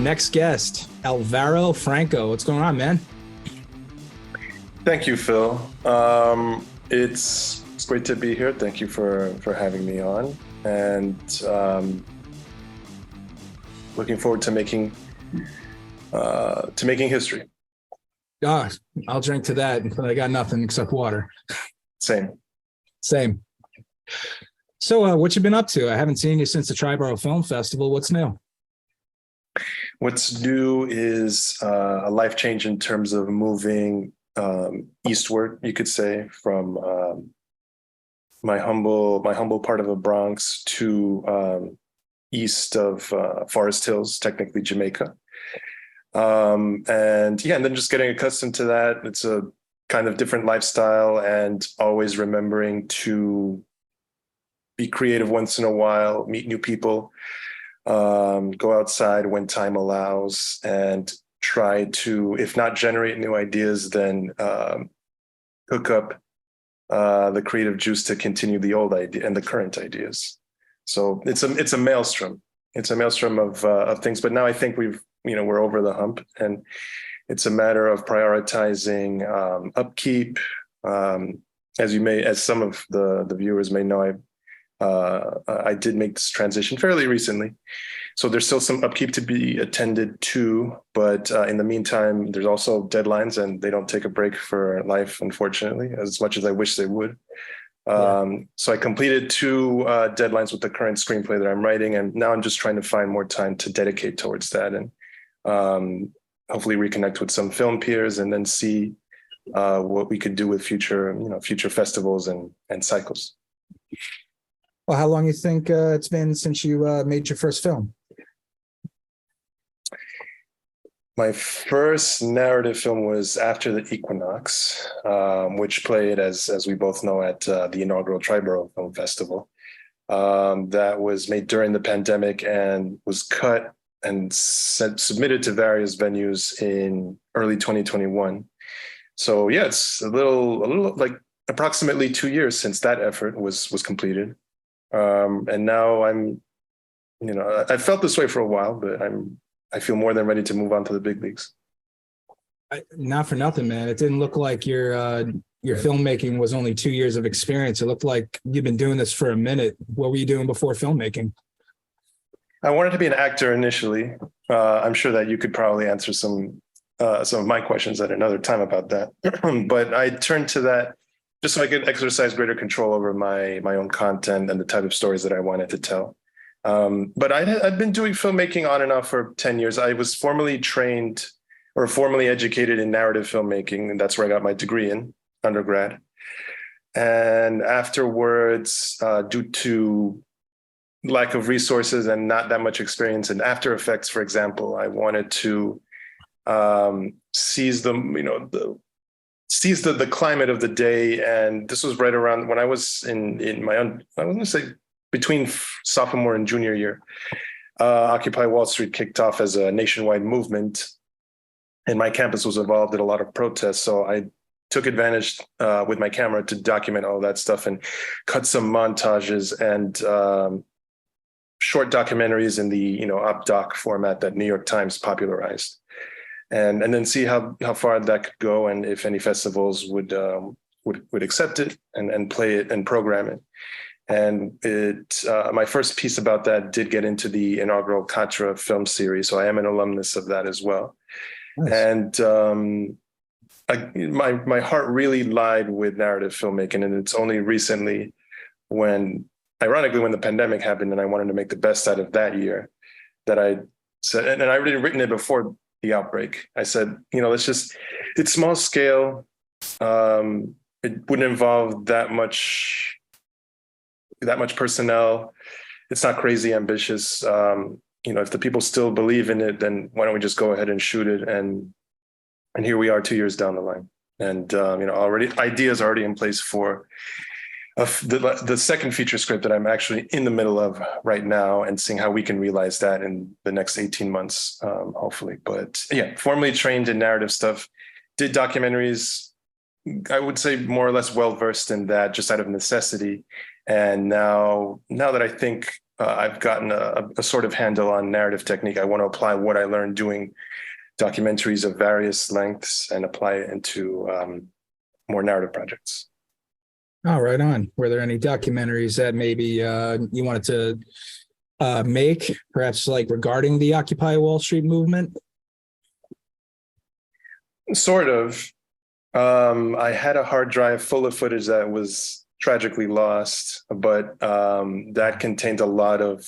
our next guest, Alvaro Franco. What's going on, man? Thank you, Phil. It's great to be here. Thank you for having me on, and looking forward to making history. I'll drink to that, but I got nothing except water. Same. So, what you been up to? I haven't seen you since the Triborough Film Festival. What's new? What's new is a life change in terms of moving eastward, you could say, from my humble part of the Bronx to east of Forest Hills, technically Jamaica. And then just getting accustomed to that. It's a kind of different lifestyle, and always remembering to be creative once in a while, meet new people, go outside when time allows, and try to, if not generate new ideas, then hook up the creative juice to continue the old idea and the current ideas. So it's a maelstrom. It's a maelstrom of things. But now I think we're over the hump, and it's a matter of prioritizing upkeep. As some of the viewers may know, I did make this transition fairly recently. So there's still some upkeep to be attended to, but in the meantime, there's also deadlines, and they don't take a break for life, unfortunately, as much as I wish they would. So I completed 2 deadlines with the current screenplay that I'm writing, and now I'm just trying to find more time to dedicate towards that, and hopefully reconnect with some film peers, and then see what we could do with future festivals and cycles. Well, how long do you think it's been since you made your first film? My first narrative film was After the Equinox, which played, as we both know, at the inaugural Triborough Film Festival. That was made during the pandemic and was cut and submitted to various venues in early 2021. So yeah, it's a little like approximately 2 years since that effort was completed. And now I felt this way for a while, but I feel more than ready to move on to the big leagues. Not for nothing, man. It didn't look like your filmmaking was only 2 years of experience. It looked like you've been doing this for a minute. What were you doing before filmmaking? I wanted to be an actor initially. I'm sure that you could probably answer some of my questions at another time about that. But I turned to that just so I could exercise greater control over my own content and the type of stories that I wanted to tell. But I'd been doing filmmaking on and off for 10 years. I was formally educated in narrative filmmaking, and that's where I got my degree in undergrad. And afterwards, due to lack of resources and not that much experience in After Effects, for example, I wanted to seize the climate of the day. And this was right around when I was in my own, I was going to say between sophomore and junior year. Occupy Wall Street kicked off as a nationwide movement, and my campus was involved in a lot of protests. So I took advantage with my camera to document all that stuff and cut some montages and short documentaries in the op doc format that New York Times popularized. And then see how far that could go, and if any festivals would accept it and play it and program it. And my first piece about that did get into the inaugural Contra film series, so I am an alumnus of that as well. Nice. And my heart really lied with narrative filmmaking, and it's only recently, ironically, when the pandemic happened and I wanted to make the best out of that year, that I said, and I already written it before the outbreak. I said, it's small scale. It wouldn't involve that much personnel. It's not crazy ambitious. If the people still believe in it, then why don't we just go ahead and shoot it? And here we are 2 years down the line. And, already ideas already in place for the second feature script that I'm actually in the middle of right now, and seeing how we can realize that in the next 18 months, hopefully. But yeah, formally trained in narrative stuff, did documentaries, I would say more or less well-versed in that just out of necessity. And now that I think I've gotten a sort of handle on narrative technique. I want to apply what I learned doing documentaries of various lengths and apply it into more narrative projects. Oh, right on. Were there any documentaries that maybe you wanted to make, perhaps like regarding the Occupy Wall Street movement? Sort of. I had a hard drive full of footage that was tragically lost, but that contained a lot of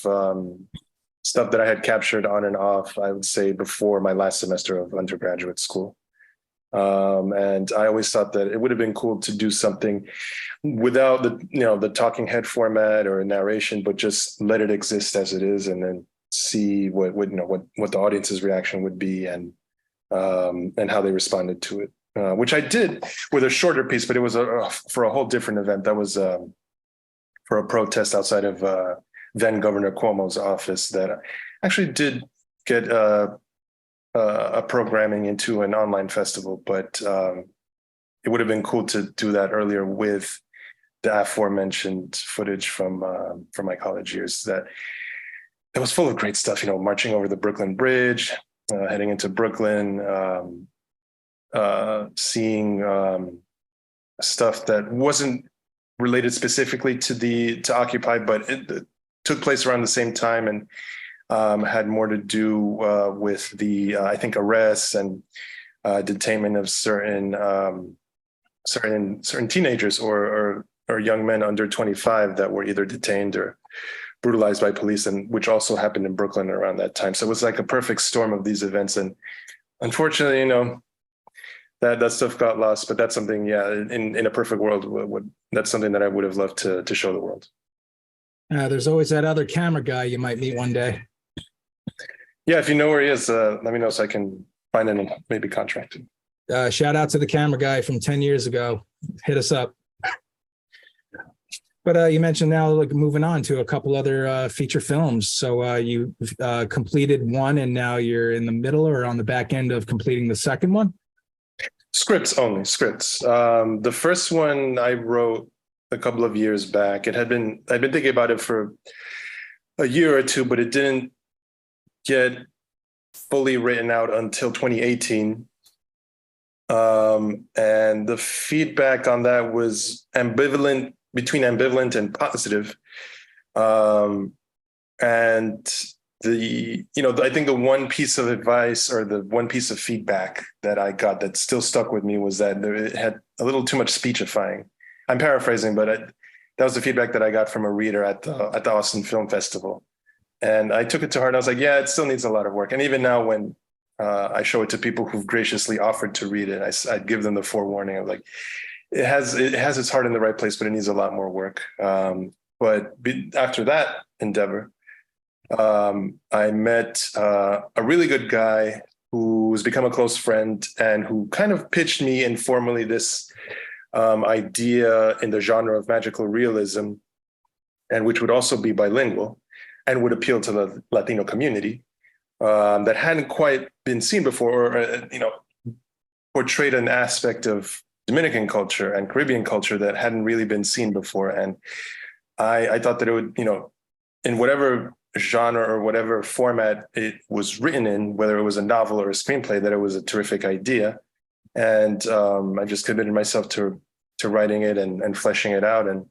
stuff that I had captured on and off, I would say, before my last semester of undergraduate school. And I always thought that it would have been cool to do something without the talking head format or narration, but just let it exist as it is, and then see what the audience's reaction would be, and how they responded to it. Which I did with a shorter piece, but it was for a whole different event. That was for a protest outside of then Governor Cuomo's office that actually did get a programming into an online festival, but it would have been cool to do that earlier with the aforementioned footage from my college years. That was full of great stuff. Marching over the Brooklyn Bridge, heading into Brooklyn, seeing stuff that wasn't related specifically to Occupy, but it took place around the same time and had more to do with the I think arrests and detainment of certain teenagers or young men under 25 that were either detained or brutalized by police, and which also happened in Brooklyn around that time. So it was like a perfect storm of these events, and unfortunately, that stuff got lost. But that's something, in a perfect world, that's something that I would have loved to show the world. There's always that other camera guy you might meet one day. Yeah, if you know where he is, let me know so I can find him and maybe contract him. Shout out to the camera guy from 10 years ago. Hit us up. But you mentioned now, like, moving on to a couple other feature films. So you completed one, and now you're in the middle or on the back end of completing the second one? Scripts only, scripts. The first one I wrote a couple of years back. I'd been thinking about it for a year or two, but it didn't get fully written out until 2018. And the feedback on that was between ambivalent and positive. And I think the one piece of advice or the one piece of feedback that I got that still stuck with me was that it had a little too much speechifying. I'm paraphrasing, but that was the feedback that I got from a reader at the Austin Film Festival. And I took it to heart. I was like, yeah, it still needs a lot of work. And even now, when I show it to people who've graciously offered to read it, I give them the forewarning of like, it has its heart in the right place, but it needs a lot more work. But after that endeavor, I met a really good guy who's become a close friend and who kind of pitched me informally this idea in the genre of magical realism, and which would also be bilingual and would appeal to the Latino community, that hadn't quite been seen before, or portrayed an aspect of Dominican culture and Caribbean culture that hadn't really been seen before. And I thought that it would, in whatever genre or whatever format it was written in, whether it was a novel or a screenplay, that it was a terrific idea. And I just committed myself to writing it and fleshing it out. And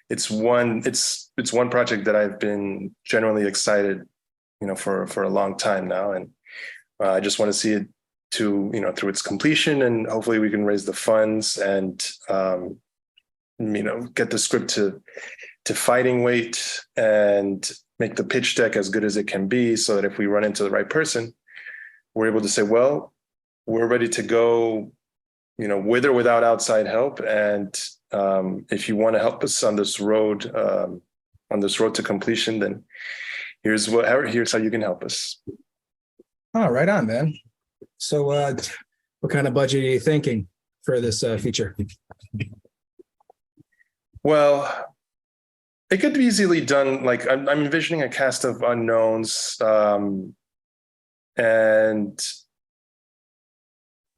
it's one project that I've been generally excited, for a long time now. And I just want to see it through its completion, and hopefully we can raise the funds and get the script to fighting weight and make the pitch deck as good as it can be, so that if we run into the right person, we're able to say, well, we're ready to go, with or without outside help. And if you want to help us on this road to completion, then here's how you can help us. Oh, right on, man. So what kind of budget are you thinking for this feature? Well, it could be easily done. Like I'm envisioning a cast of unknowns, and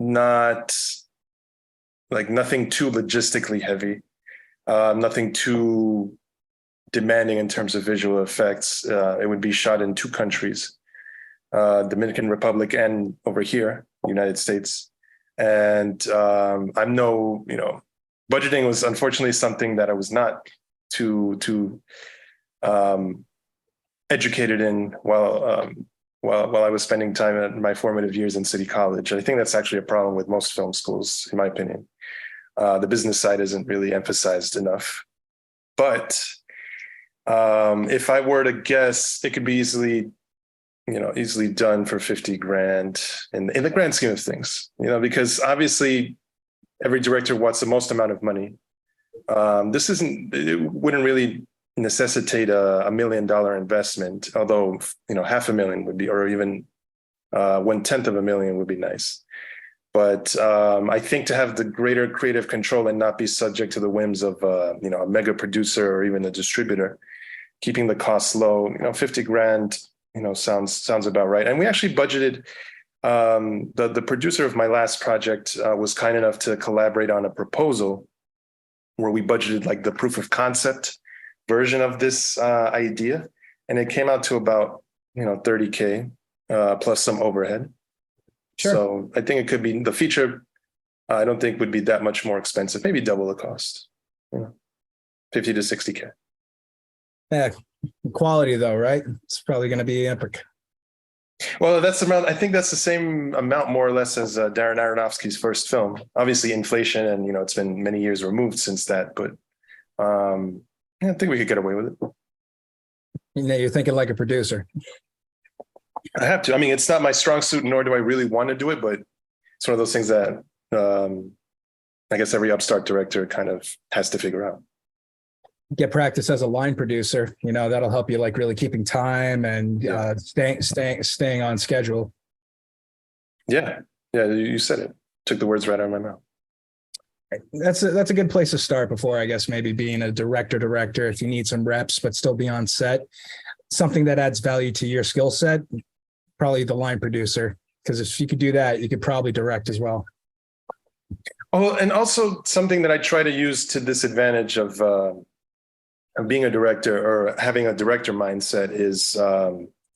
nothing too logistically heavy, nothing too demanding in terms of visual effects. It would be shot in 2 countries, Dominican Republic and over here, United States. And I'm no, budgeting was unfortunately something that I was not too educated in while I was spending time in my formative years in City College. I think that's actually a problem with most film schools, in my opinion. The business side isn't really emphasized enough. But if I were to guess, it could be easily done for 50 grand in the grand scheme of things, because obviously every director wants the most amount of money. It wouldn't really necessitate a $1 million investment, although, $500,000 would be, or even 1/10 of a million would be nice. But I think to have the greater creative control and not be subject to the whims of, a mega producer or even a distributor, keeping the costs low, 50 grand, sounds about right. And we actually budgeted, the producer of my last project was kind enough to collaborate on a proposal where we budgeted like the proof of concept version of this idea. And it came out to about, $30K plus some overhead. Sure. So I think it could be the feature. I don't think would be that much more expensive, maybe double the cost, 50 to 60K. Yeah, quality though, right? It's probably going to be epic. Well, I think that's the same amount more or less as Darren Aronofsky's first film. Obviously inflation and, it's been many years removed since that, but I think we could get away with it. You're thinking like a producer. I have to. I mean, it's not my strong suit, nor do I really want to do it, but it's one of those things that I guess every upstart director kind of has to figure out. Get practice as a line producer, that'll help you like really keeping time and staying on schedule. Yeah. You said it. Took the words right out of my mouth. That's a good place to start before, I guess, maybe being a director, if you need some reps, but still be on set. Something that adds value to your skill set, probably the line producer, because if you could do that, you could probably direct as well. Oh, and also something that I try to use to this advantage of being a director or having a director mindset is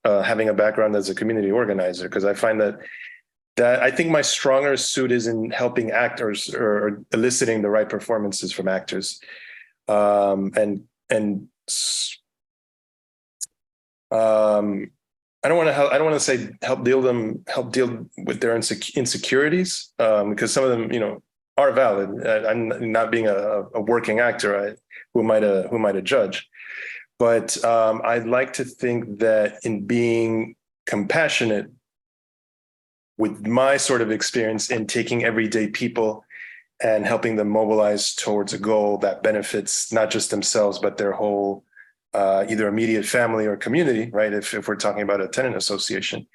having a background as a community organizer, because I find that I think my stronger suit is in helping actors or eliciting the right performances from actors, and I don't want to say help deal with their insecurities, because some of them, are valid. I'm not being a working actor, who am I to judge? But I'd like to think that in being compassionate with my sort of experience in taking everyday people and helping them mobilize towards a goal that benefits not just themselves, but their whole either immediate family or community, right? If we're talking about a tenant association,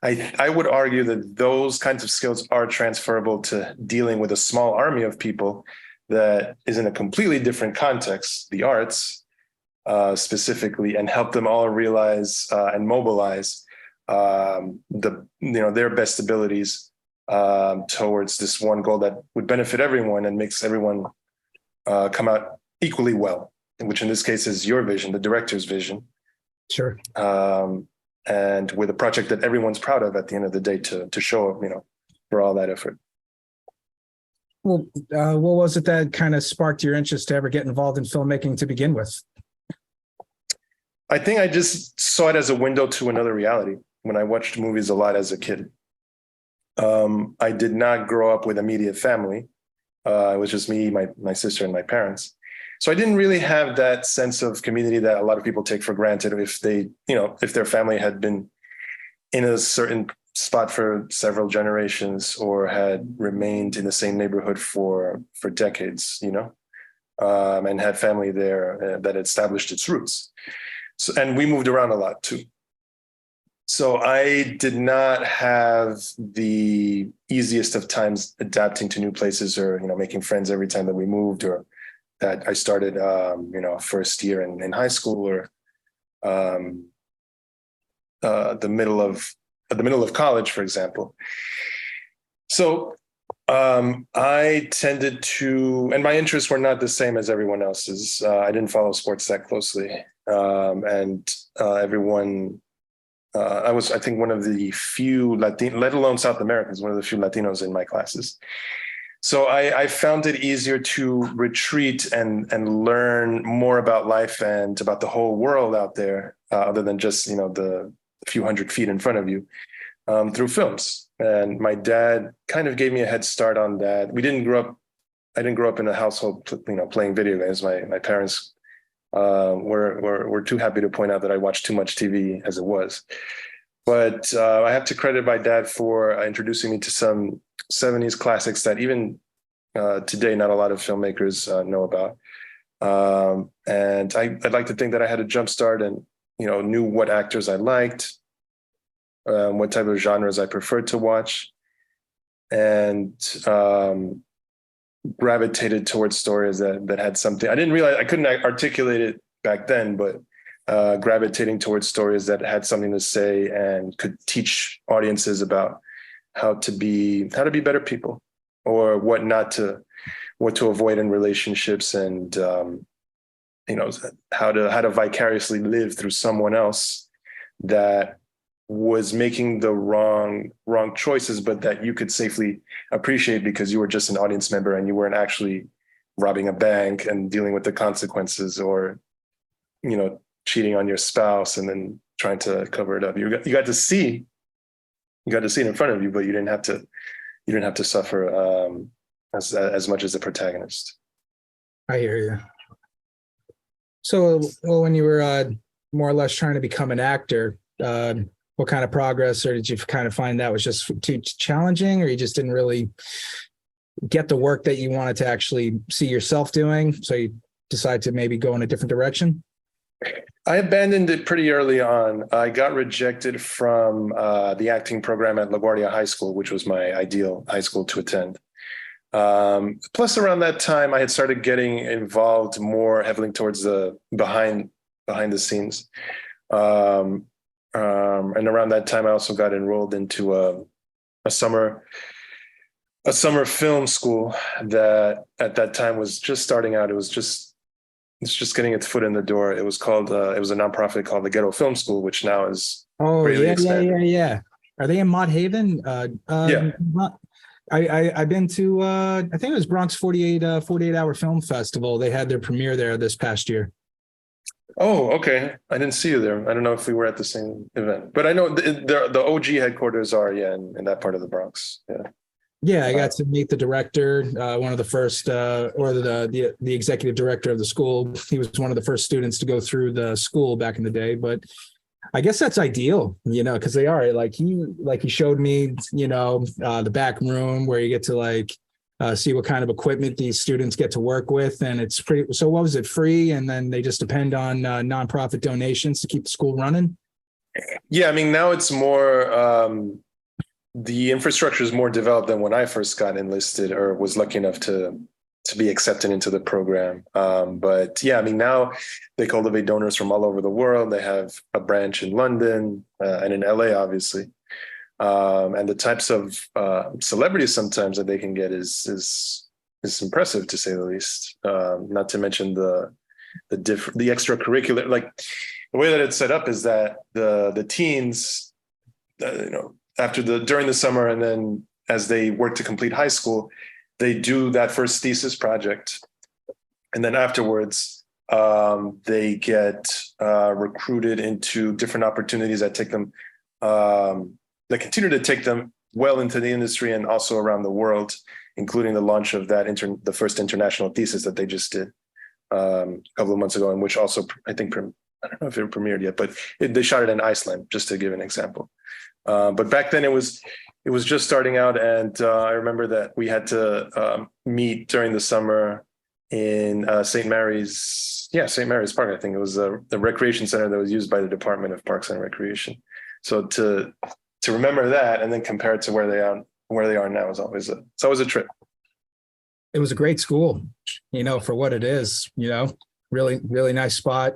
I would argue that those kinds of skills are transferable to dealing with a small army of people that is in a completely different context, the arts specifically, and help them all realize and mobilize their best abilities towards this one goal that would benefit everyone and makes everyone come out equally well, which in this case is your vision, the director's vision. Sure. And with a project that everyone's proud of at the end of the day to show up, for all that effort. Well, what was it that kind of sparked your interest to ever get involved in filmmaking to begin with? I think I just saw it as a window to another reality when I watched movies a lot as a kid. I did not grow up with immediate family. It was just me, my sister, and my parents. So I didn't really have that sense of community that a lot of people take for granted if their family had been in a certain spot for several generations or had remained in the same neighborhood for decades, and had family there that established its roots. So, and we moved around a lot too. So I did not have the easiest of times adapting to new places or, making friends every time that we moved, or that I started, first year in high school, or the middle of college, for example. So I tended to, and my interests were not the same as everyone else's. I didn't follow sports that closely. And everyone, I was, I think, one of the few Latino, let alone South Americans, one of the few Latinos in my classes. So I found it easier to retreat and learn more about life and about the whole world out there, other than just, the few hundred feet in front of you, through films. And my dad kind of gave me a head start on that. I didn't grow up in a household, playing video games. My parents were too happy to point out that I watched too much TV as it was. But I have to credit my dad for introducing me to some 70s classics that even today not a lot of filmmakers know about. And I'd like to think that I had a jump start and knew what actors I liked, what type of genres I preferred to watch, and gravitated towards stories that had something. I didn't realize, I couldn't articulate it back then, but gravitating towards stories that had something to say and could teach audiences about how to be better people, or what to avoid in relationships, and how to vicariously live through someone else that was making the wrong choices, but that you could safely appreciate because you were just an audience member and you weren't actually robbing a bank and dealing with the consequences, or cheating on your spouse and then trying to cover it up. You got to see it in front of you, but you didn't have to suffer as much as the protagonist. I hear you. So, well, when you were more or less trying to become an actor, what kind of progress, or did you kind of find that was just too challenging, or you just didn't really get the work that you wanted to actually see yourself doing, so you decided to maybe go in a different direction? I abandoned it pretty early on. I got rejected from the acting program at LaGuardia High School, which was my ideal high school to attend. Plus, around that time, I had started getting involved more heavily towards the behind the scenes. And around that time, I also got enrolled into a summer film school that at that time was just starting out. It's just getting its foot in the door. It was it was a nonprofit called the Ghetto Film School, which now is greatly expanded. Yeah. Are they in Mott Haven? Yeah. I've been to I think it was Bronx 48 Hour Film Festival. They had their premiere there this past year. Oh, okay. I didn't see you there. I don't know if we were at the same event, but I know the OG headquarters are in that part of the Bronx. Yeah. Yeah, I got to meet the director, one of the first, or the executive director of the school. He was one of the first students to go through the school back in the day. But I guess that's ideal, because they are like he showed me, the back room where you get to see what kind of equipment these students get to work with, and it's pretty. So what was it, free? And then they just depend on nonprofit donations to keep the school running. Yeah, I mean, now it's more. The infrastructure is more developed than when I first got enlisted or was lucky enough to be accepted into the program. But yeah, I mean, now they cultivate donors from all over the world. They have a branch in London and in LA, obviously. And the types of celebrities sometimes that they can get is impressive, to say the least. Not to mention the extracurricular, like the way that it's set up is that the teens, during the summer, and then as they work to complete high school, they do that first thesis project. And then afterwards, they get recruited into different opportunities that take them, that continue to take them well into the industry and also around the world, including the launch of the first international thesis that they just did a couple of months ago, and which also, I think, I don't know if it premiered yet, but they shot it in Iceland, just to give an example. But back then it was just starting out, and I remember that we had to meet during the summer in St. Mary's Park. I think it was the recreation center that was used by the Department of Parks and Recreation. So to remember that and then compare it to where they are now is always a trip. It was a great school, for what it is. Really, really nice spot.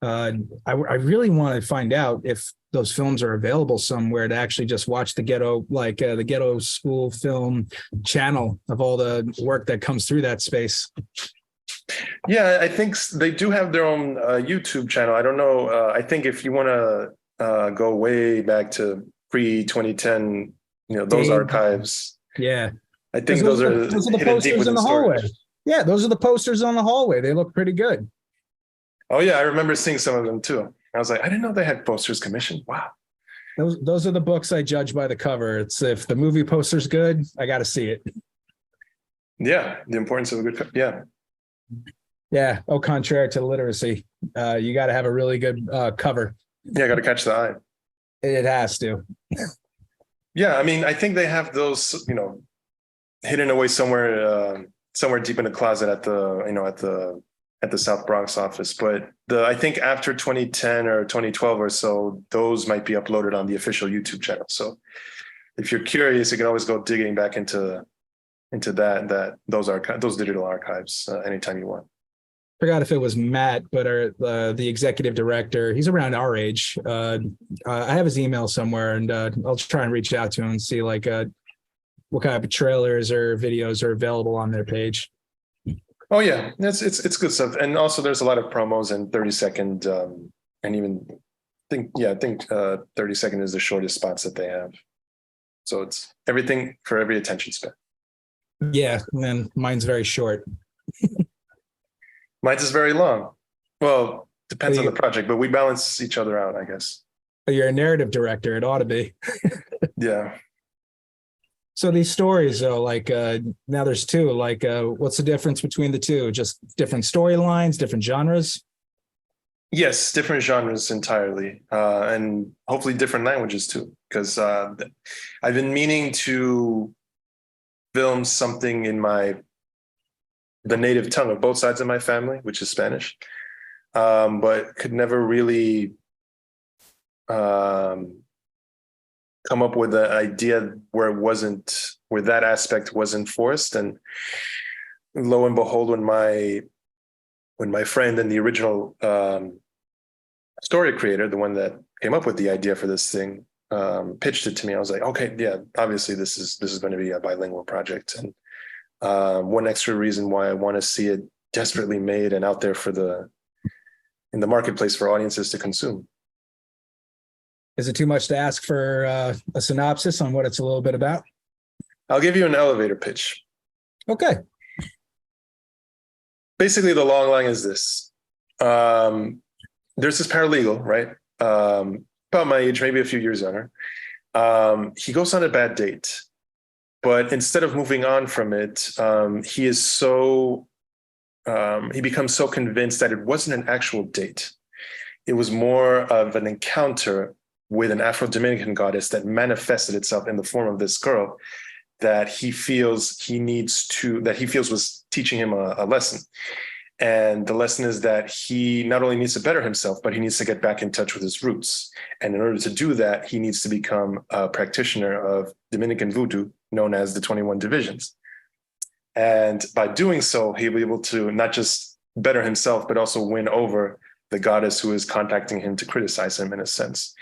I really want to find out if those films are available somewhere to actually just watch the ghetto, the Ghetto School Film channel of all the work that comes through that space. Yeah, I think they do have their own YouTube channel. I don't know. I think if you want to go way back to pre 2010, those archives. Yeah, I think those are the hidden deep posters in within the hallway. storage. Yeah, those are the posters on the hallway. They look pretty good. Oh yeah, I remember seeing some of them too. I was like, I didn't know they had posters commissioned. Wow. Those are the books I judge by the cover. It's if the movie poster's good, I got to see it. Yeah, the importance of a good. Yeah. Yeah. Au contraire to literacy, you got to have a really good cover. Yeah, got to catch the eye. It has to. Yeah, I mean, I think they have those, hidden away somewhere, somewhere deep in the closet at the South Bronx office. But I think after 2010 or 2012 or so, those might be uploaded on the official YouTube channel. So if you're curious, you can always go digging back into those digital archives anytime you want. Forgot if it was Matt, but the executive director, he's around our age. I have his email somewhere, and I'll try and reach out to him and see what kind of trailers or videos are available on their page. Oh yeah, it's good stuff, and also there's a lot of promos and 30-second, and even I think 30-second is the shortest spots that they have. So it's everything for every attention span. Yeah, and then mine's very short. Mine's is very long. Well, depends on the project, but we balance each other out, I guess. You're a narrative director. It ought to be. Yeah. So these stories, though, now there's two. What's the difference between the two? Just different storylines, different genres? Yes, different genres entirely, and hopefully different languages too. Because I've been meaning to film something in the native tongue of both sides of my family, which is Spanish, but could never really come up with an idea where that aspect wasn't forced. And lo and behold, when my friend and the original story creator, the one that came up with the idea for this thing, pitched it to me, I was like, okay, yeah, obviously this is going to be a bilingual project. And one extra reason why I want to see it desperately made and out there in the marketplace for audiences to consume. Is it too much to ask for a synopsis on what it's a little bit about? I'll give you an elevator pitch. Okay. Basically, the long line is this. There's this paralegal, right? About my age, maybe a few years younger. He goes on a bad date. But instead of moving on from it, he becomes so convinced that it wasn't an actual date. It was more of an encounter with an Afro-Dominican goddess that manifested itself in the form of this girl that he feels was teaching him a lesson. And the lesson is that he not only needs to better himself, but he needs to get back in touch with his roots. And in order to do that, he needs to become a practitioner of Dominican voodoo, known as the 21 divisions. And by doing so, he'll be able to not just better himself, but also win over the goddess who is contacting him to criticize him in a sense.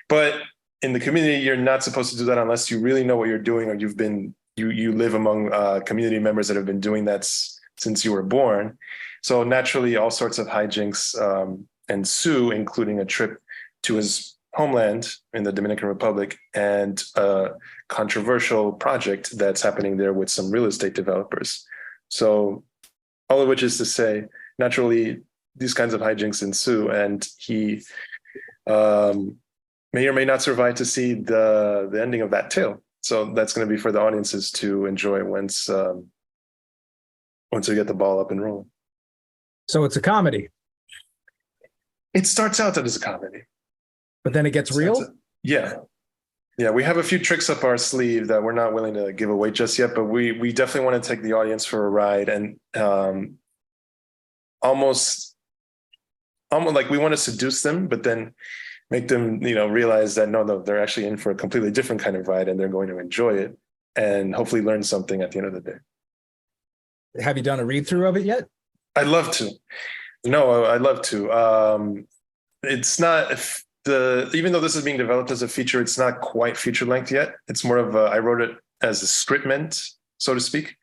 But in the community, you're not supposed to do that unless you really know what you're doing, or you live among community members that have been doing that since you were born. So naturally, all sorts of hijinks ensue, including a trip to his homeland in the Dominican Republic and a controversial project that's happening there with some real estate developers. So all of which is to say, naturally, these kinds of hijinks ensue, and he may or may not survive to see the ending of that tale. So that's going to be for the audiences to enjoy once we get the ball up and rolling. So it's a comedy. It starts out as a comedy. But then it gets real? Yeah. Yeah, we have a few tricks up our sleeve that we're not willing to give away just yet, but we definitely want to take the audience for a ride, and almost like we want to seduce them, but then make them, realize that no, they're actually in for a completely different kind of ride, and they're going to enjoy it and hopefully learn something at the end of the day. Have you done a read through of it yet? I'd love to. No, I'd love to. it's not even though this is being developed as a feature, it's not quite feature length yet. It's more of I wrote it as a scriptment, so to speak.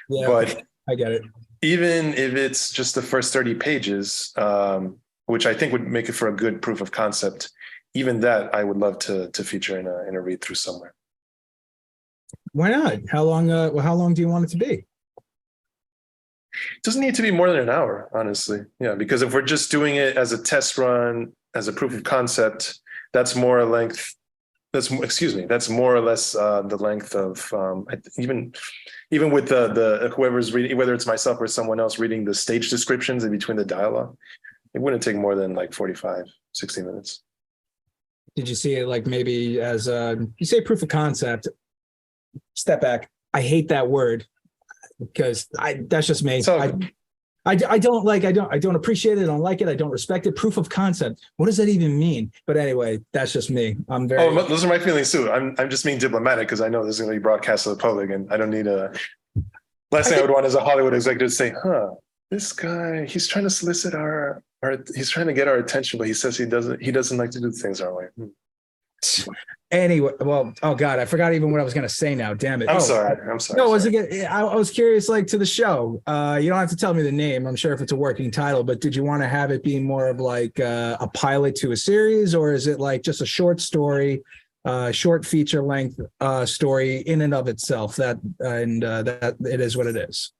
Yeah, But I get it. even if it's just the first 30 pages, which I think would make it for a good proof of concept, even that I would love to feature in a read through somewhere. Why not? How long do you want it to be? It doesn't need to be more than an hour, honestly. Yeah, because if we're just doing it as a test run, as a proof of concept, that's more length. That's more or less the length of even with the whoever's reading, whether it's myself or someone else reading the stage descriptions in between the dialogue, it wouldn't take more than like 45, 60 minutes. Did you see it like maybe as you say proof of concept? Step back. I hate that word because that's just me. I don't appreciate it. I don't like it. I don't respect it. Proof of concept. What does that even mean? But anyway, that's just me. Those are my feelings too. I'm just being diplomatic because I know this is going to be broadcast to the public, and I don't need a. Last thing I would want as a Hollywood executive to say, this guy, he's trying to solicit he's trying to get our attention, but he says he doesn't like to do things our way. Anyway, well, oh God, I forgot even what I was going to say now. Damn it. I'm sorry. No, I was curious, like, to the show. You don't have to tell me the name. I'm sure if it's a working title, but did you want to have it be more of like a pilot to a series, or is it like just a short story, short feature length story in and of itself? That it is what it is.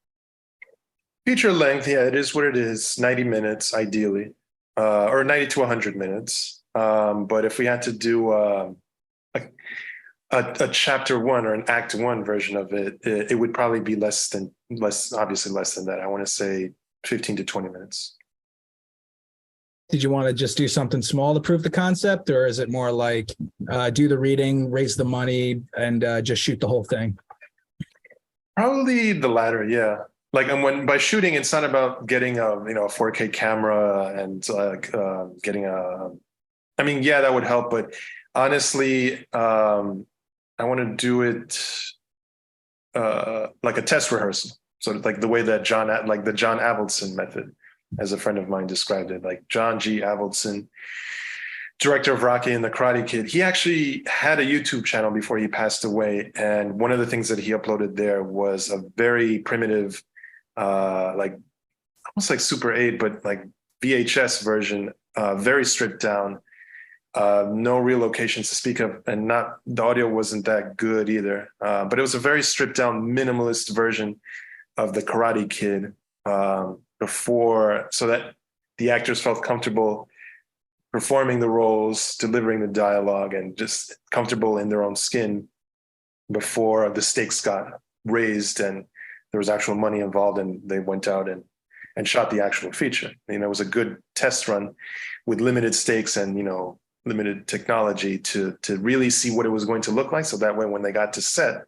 Feature length, yeah, it is what it is. 90 minutes, ideally, or 90 to 100 minutes. But if we had to do a chapter one or an act one version of it, it would probably be less than that. I want to say 15 to 20 minutes. Did you want to just do something small to prove the concept, or is it more like do the reading, raise the money, and just shoot the whole thing? Probably the latter, yeah. Like, and by shooting, it's not about getting a 4K camera and getting a. I mean, yeah, that would help, but honestly, I want to do it like a test rehearsal. So like the way that the John Avildsen method, as a friend of mine described it, like John G. Avildsen, director of Rocky and the Karate Kid. He actually had a YouTube channel before he passed away. And one of the things that he uploaded there was a very primitive, like almost like Super 8, but like VHS version, very stripped down. No real locations to speak of, and the audio wasn't that good either. But it was a very stripped down, minimalist version of the Karate Kid so that the actors felt comfortable performing the roles, delivering the dialogue, and just comfortable in their own skin before the stakes got raised and there was actual money involved, and they went out and shot the actual feature. It was a good test run with limited stakes and limited technology to really see what it was going to look like. So that way, when they got to set,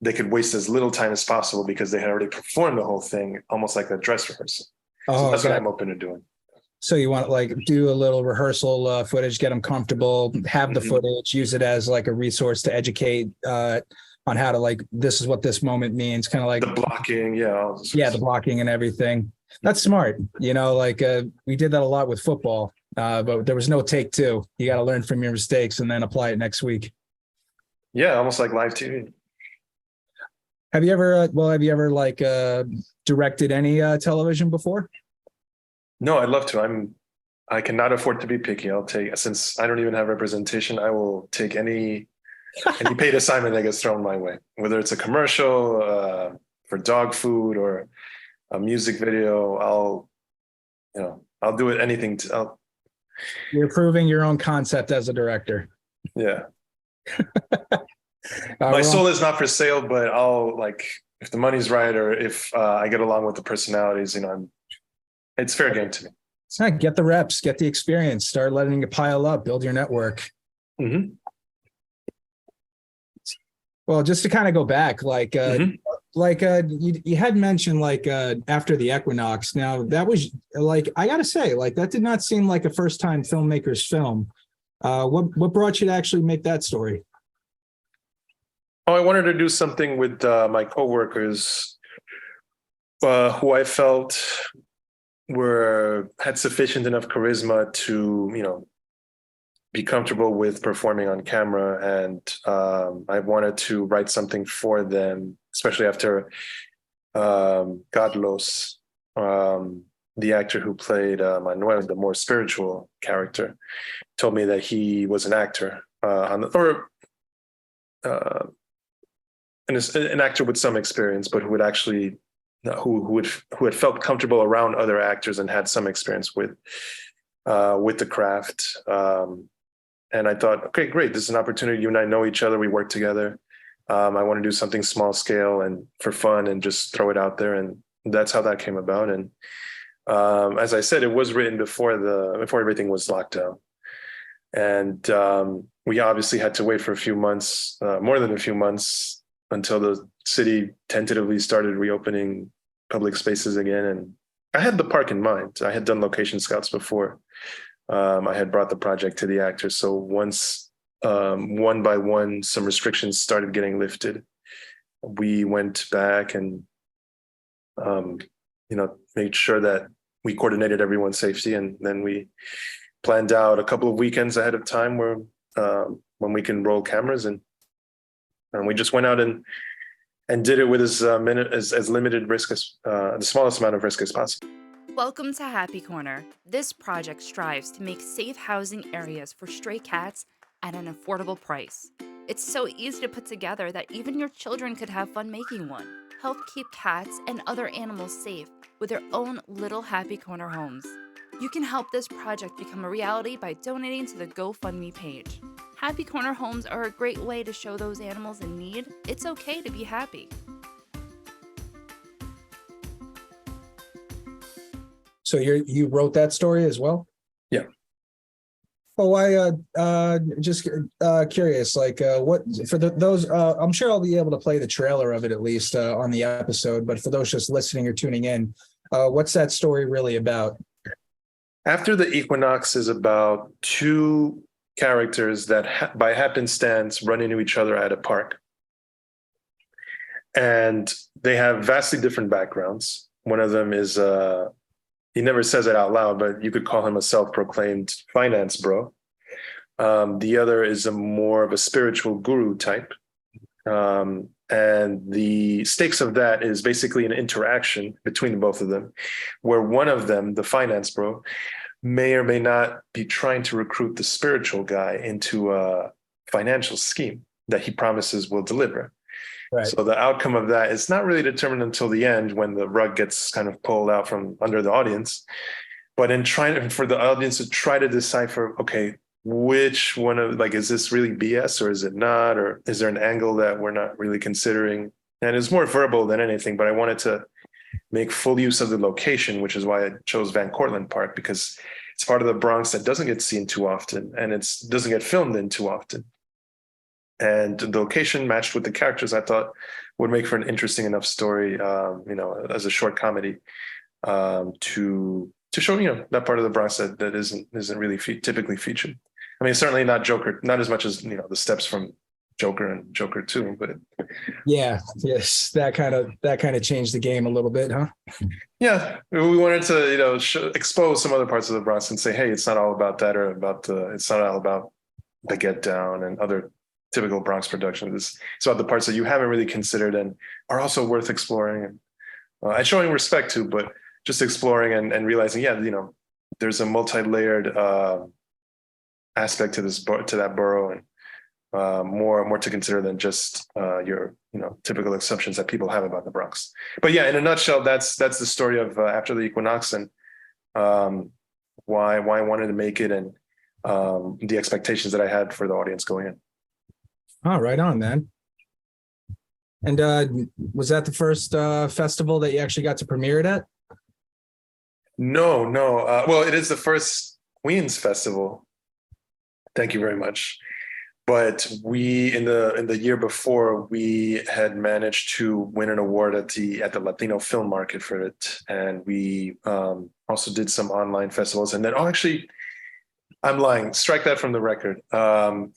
they could waste as little time as possible because they had already performed the whole thing, almost like a dress rehearsal. So that's what I'm open to doing. So you want to like do a little rehearsal footage, get them comfortable, have the footage, use it as like a resource to educate on how to, like, this is what this moment means, kind of like the blocking, the blocking and everything. That's smart. Like we did that a lot with football. But there was no take two. You got to learn from your mistakes and then apply it next week. Yeah, almost like live TV. Have you ever like directed any television before? No, I'd love to. I cannot afford to be picky. Since I don't even have representation, I will take any paid assignment that gets thrown my way, whether it's a commercial for dog food or a music video. I'll do it. Anything. You're proving your own concept as a director. Yeah. My soul is not for sale, but if the money's right, or if I get along with the personalities, it's fair game to me. Get the reps, get the experience, start letting it pile up, build your network. Mm-hmm. Well, just to kind of go back, you had mentioned after the equinox. Now that was I gotta say, that did not seem like a first time filmmaker's film. What brought you to actually make that story? Oh, I wanted to do something with my coworkers who I felt had sufficient enough charisma to, be comfortable with performing on camera. And I wanted to write something for them, especially after Carlos, the actor who played Manuel, the more spiritual character, told me that he was an actor an actor with some experience, but who would actually who had felt comfortable around other actors and had some experience with the craft. And I thought, okay, great, this is an opportunity. You and I know each other. We work together. I want to do something small scale and for fun and just throw it out there. And that's how that came about. And as I said, it was written before everything was locked down. And we obviously had to wait for a few months, more than a few months, until the city tentatively started reopening public spaces again. And I had the park in mind. I had done location scouts before. I had brought the project to the actors. So once, one by one, some restrictions started getting lifted, we went back and, made sure that we coordinated everyone's safety. And then we planned out a couple of weekends ahead of time when we can roll cameras. And we just went out and did it with as limited risk as the smallest amount of risk as possible. Welcome to Happy Corner. This project strives to make safe housing areas for stray cats at an affordable price. It's so easy to put together that even your children could have fun making one. Help keep cats and other animals safe with their own little Happy Corner homes. You can help this project become a reality by donating to the GoFundMe page. Happy Corner homes are a great way to show those animals in need it's okay to be happy. So you wrote that story as well? Yeah. Oh, I just curious, like what for those I'm sure I'll be able to play the trailer of it at least on the episode, but for those just listening or tuning in, what's that story really about? After the Equinox is about two characters that by happenstance run into each other at a park. And they have vastly different backgrounds. One of them is he never says it out loud, but you could call him a self-proclaimed finance bro. The other is more of a spiritual guru type. And the stakes of that is basically an interaction between both of them, where one of them, the finance bro, may or may not be trying to recruit the spiritual guy into a financial scheme that he promises will deliver. Right. So the outcome of that is not really determined until the end, when the rug gets kind of pulled out from under the audience. But in trying for the audience to try to decipher, okay, which one of, like, is this really BS or is it not? Or is there an angle that we're not really considering? And it's more verbal than anything, but I wanted to make full use of the location, which is why I chose Van Cortlandt Park, because it's part of the Bronx that doesn't get seen too often and it doesn't get filmed in too often. And the location matched with the characters, I thought would make for an interesting enough story, as a short comedy, to show, that part of the Bronx that isn't really typically featured. I mean, certainly not Joker, not as much as, the steps from Joker and Joker 2, but yes, that kind of changed the game a little bit, huh? Yeah, we wanted to, expose some other parts of the Bronx and say, hey, it's not all about that, or it's not all about the Get Down and other typical Bronx productions. It's about the parts that you haven't really considered and are also worth exploring and showing respect to, but just exploring and realizing, there's a multi-layered aspect to that borough, and more to consider than just your typical assumptions that people have about the Bronx. But yeah, in a nutshell, that's the story of After the Equinox, and why I wanted to make it, and the expectations that I had for the audience going in. Oh, right on, man. And was that the first festival that you actually got to premiere it at? No. Well, it is the first Queens festival. Thank you very much. But we, in the year before, we had managed to win an award at the Latino Film Market for it, and we also did some online festivals. And then, actually, I'm lying. Strike that from the record.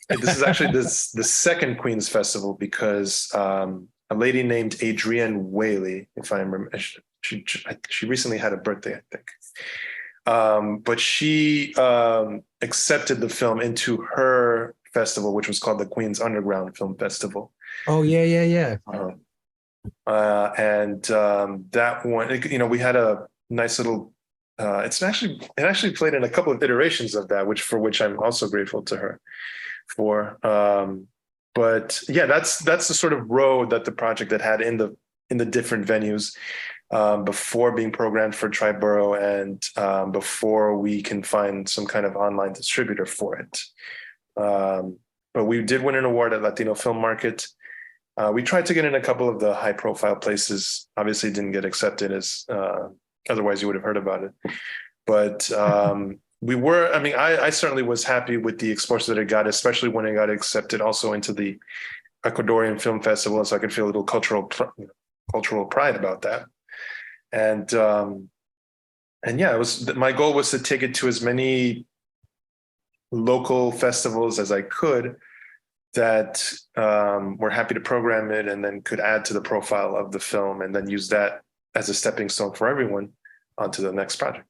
This is actually the second Queens Festival, because a lady named Adrienne Whaley, if I remember, she recently had a birthday, I think. But she accepted the film into her festival, which was called the Queens Underground Film Festival. Oh, yeah. And that one, you know, we had a nice little. It actually played in a couple of iterations of that, which I'm also grateful to her for. But yeah, that's the sort of road that the project had in the different venues before being programmed for Triborough and before we can find some kind of online distributor for it. But we did win an award at Latino Film Market. We tried to get in a couple of the high profile places, obviously didn't get accepted as otherwise you would have heard about it. But I certainly was happy with the exposure that it got, especially when it got accepted also into the Ecuadorian Film Festival. So I could feel a little cultural pride about that. And yeah, my goal was to take it to as many local festivals as I could that were happy to program it and then could add to the profile of the film and then use that as a stepping stone for everyone onto the next project.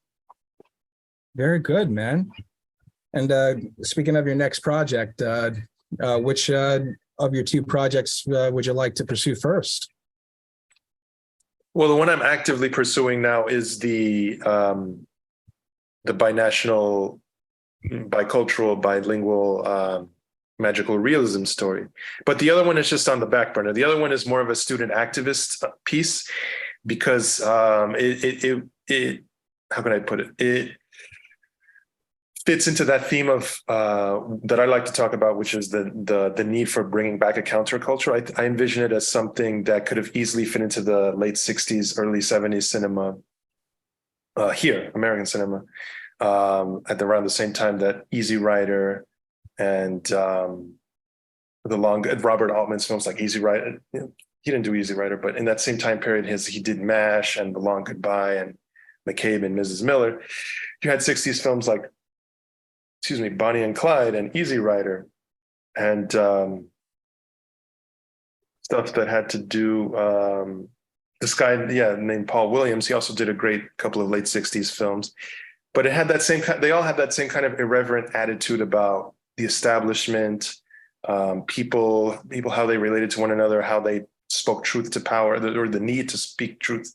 Very good, man. And speaking of your next project, which of your two projects would you like to pursue first? Well, the one I'm actively pursuing now is the binational, bicultural, bilingual magical realism story. But the other one is just on the back burner. The other one is more of a student activist piece because it how can I put it? It fits into that theme of that I like to talk about, which is the need for bringing back a counterculture. I envision it as something that could have easily fit into the late 60s, early 70s cinema here, American cinema, at around the same time that Easy Rider and Robert Altman's films like Easy Rider. You know, he didn't do Easy Rider, but in that same time period, he did MASH and The Long Goodbye and McCabe and Mrs. Miller. You had 60s films like Bonnie and Clyde and Easy Rider, and stuff that had to do. This guy, named Paul Williams, he also did a great couple of late 60s films, but it had that same. They all had that same kind of irreverent attitude about the establishment, people, how they related to one another, how they spoke truth to power, or the need to speak truth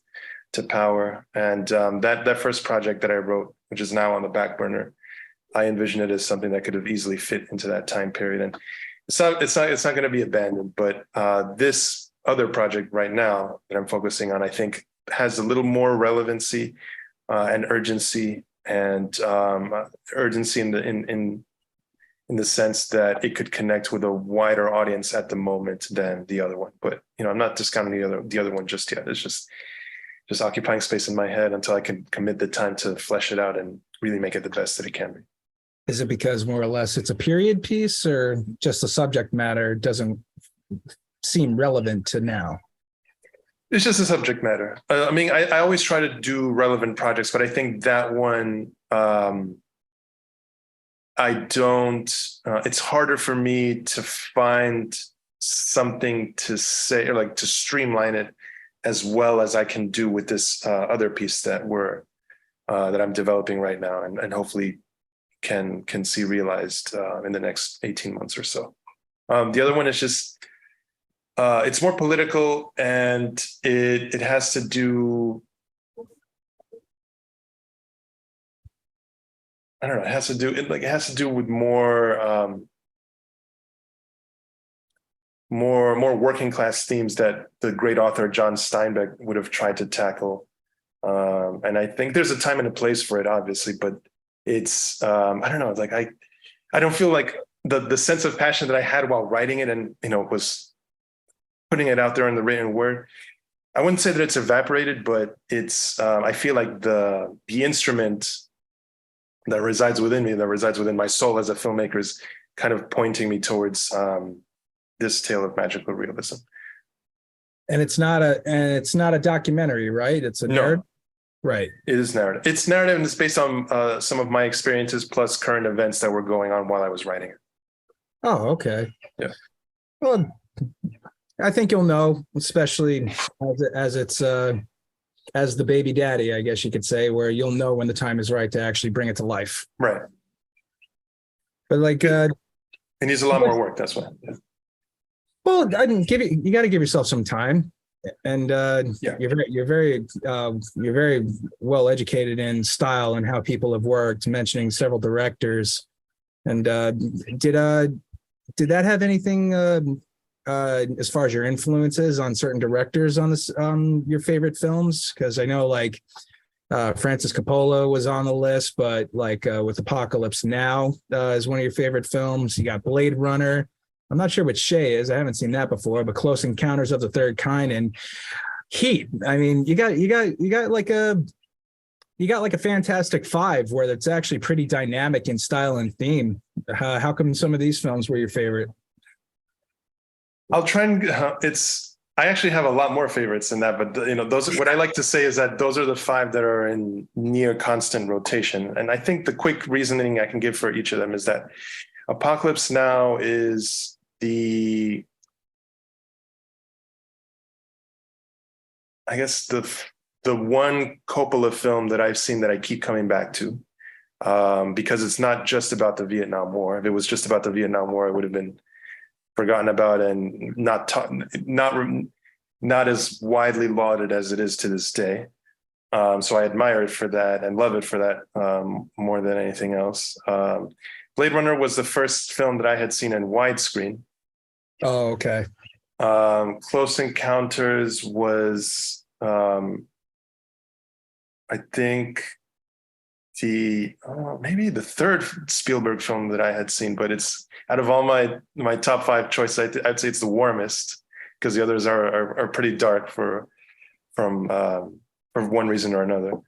to power, and that first project that I wrote, which is now on the back burner. I envision it as something that could have easily fit into that time period, and it's not going to be abandoned. But this other project right now that I'm focusing on, I think, has a little more relevancy and urgency, and urgency in the sense that it could connect with a wider audience at the moment than the other one. But I'm not discounting the other one just yet. It's just occupying space in my head until I can commit the time to flesh it out and really make it the best that it can be. Is it because more or less it's a period piece, or just the subject matter doesn't seem relevant to now? It's just a subject matter. I always try to do relevant projects, but I think that one, I don't, it's harder for me to find something to say, or like to streamline it as well as I can do with this other piece that I'm developing right now, and hopefully can see realized in the next 18 months or so. The other one is just, it's more political, and it has to do, I don't know, it has to do with more working class themes that the great author John Steinbeck would have tried to tackle. And I think there's a time and a place for it, obviously, but it's, I don't know, like I don't feel like the sense of passion that I had while writing it and, was putting it out there in the written word. I wouldn't say that it's evaporated, but it's, I feel like the instrument that resides within me, that resides within my soul as a filmmaker, is kind of pointing me towards this tale of magical realism. And it's not a documentary, right? It's a narrative. Right. It is narrative. It's narrative, and it's based on some of my experiences plus current events that were going on while I was writing it. Oh, okay. Yeah. Well, I think you'll know, especially as it's as the baby daddy, I guess you could say, where you'll know when the time is right to actually bring it to life. Right. But like, It needs a lot more work. That's why. Yeah. well, I didn't give it. You got to give yourself some time, and Yeah. you're very well educated in style and how people have worked. Mentioning several directors, and did that have anything as far as your influences on certain directors on this your favorite films? Because I know like Francis Coppola was on the list, but like with Apocalypse Now is one of your favorite films. You got Blade Runner. I'm not sure what Shay is. I haven't seen that before, but Close Encounters of the Third Kind and Heat. I mean, you got like a Fantastic Five where it's actually pretty dynamic in style and theme. How come some of these films were your favorite? I'll try and I actually have a lot more favorites than that, but those, what I like to say is that those are the five that are in near constant rotation. And I think the quick reasoning I can give for each of them is that Apocalypse Now is the one Coppola film that I've seen that I keep coming back to, because it's not just about the Vietnam War. If it was just about the Vietnam War, it would have been forgotten about and not as widely lauded as it is to this day. So I admire it for that and love it for that more than anything else. Blade Runner was the first film that I had seen in widescreen. Oh, okay. Close Encounters was, I think, maybe the third Spielberg film that I had seen, but it's out of all my top five choices, I'd say it's the warmest because the others are pretty dark for one reason or another.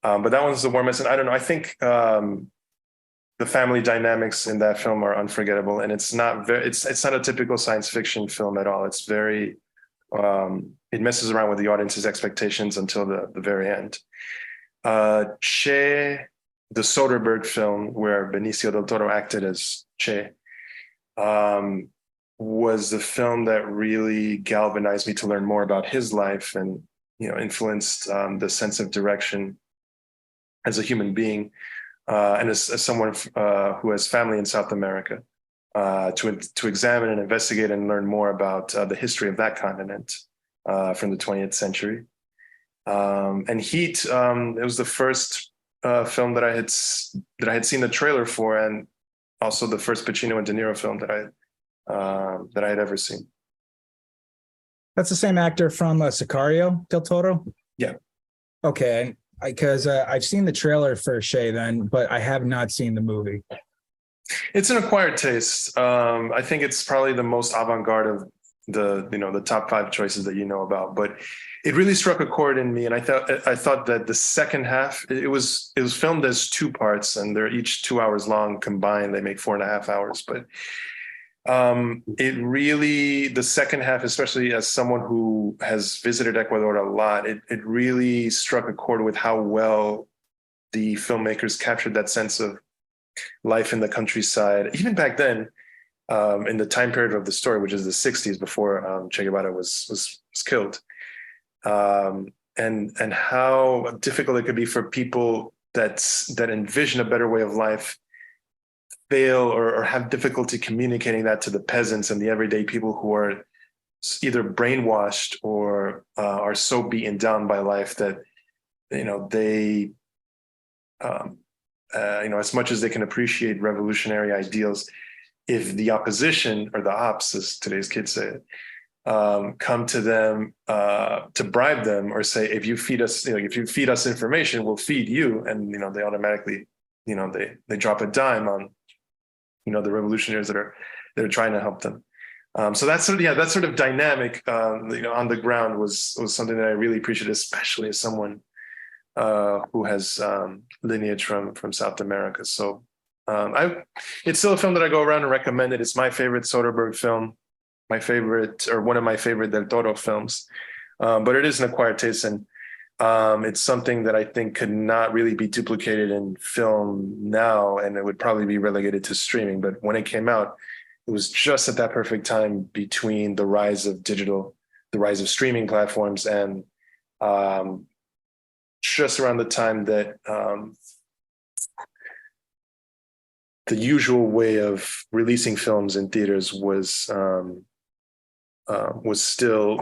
But that one's the warmest, and I don't know. I think the family dynamics in that film are unforgettable, and it's not a typical science fiction film at all. It's very it messes around with the audience's expectations until the very end. Che, the Soderbergh film where Benicio del Toro acted as Che, was the film that really galvanized me to learn more about his life and influenced the sense of direction as a human being and as someone who has family in South America, to examine and investigate and learn more about the history of that continent from the 20th century. And Heat, it was the first film that I had seen the trailer for, and also the first Pacino and De Niro film that I had ever seen. That's the same actor from Sicario, Del Toro? Yeah. Okay, because I've seen the trailer for Shay then, but I have not seen the movie. It's an acquired taste. I think it's probably the most avant-garde of the top five choices that you know about, but it really struck a chord in me. And I thought that the second half, it was filmed as two parts, and they're each 2 hours long combined. They make 4.5 hours, but the second half, especially as someone who has visited Ecuador a lot, it really struck a chord with how well the filmmakers captured that sense of life in the countryside, even back then, in the time period of the story, which is the 60s before Che Guevara was killed, and how difficult it could be for people that envision a better way of life fail or have difficulty communicating that to the peasants and the everyday people who are either brainwashed or are so beaten down by life that they as much as they can appreciate revolutionary ideals, if the opposition, or the ops as today's kids say it, come to them to bribe them or say, if you feed us information, we'll feed you, and they automatically they drop a dime on the revolutionaries that are trying to help them. So that sort of dynamic on the ground was something that I really appreciated, especially as someone who has lineage from South America. So it's still a film that I go around and recommend it. It's my favorite Soderbergh film, my favorite, or one of my favorite Del Toro films. But it is an acquired taste, and it's something that I think could not really be duplicated in film now, and it would probably be relegated to streaming. But when it came out, it was just at that perfect time between the rise of digital, the rise of streaming platforms, and just around the time that the usual way of releasing films in theaters was still,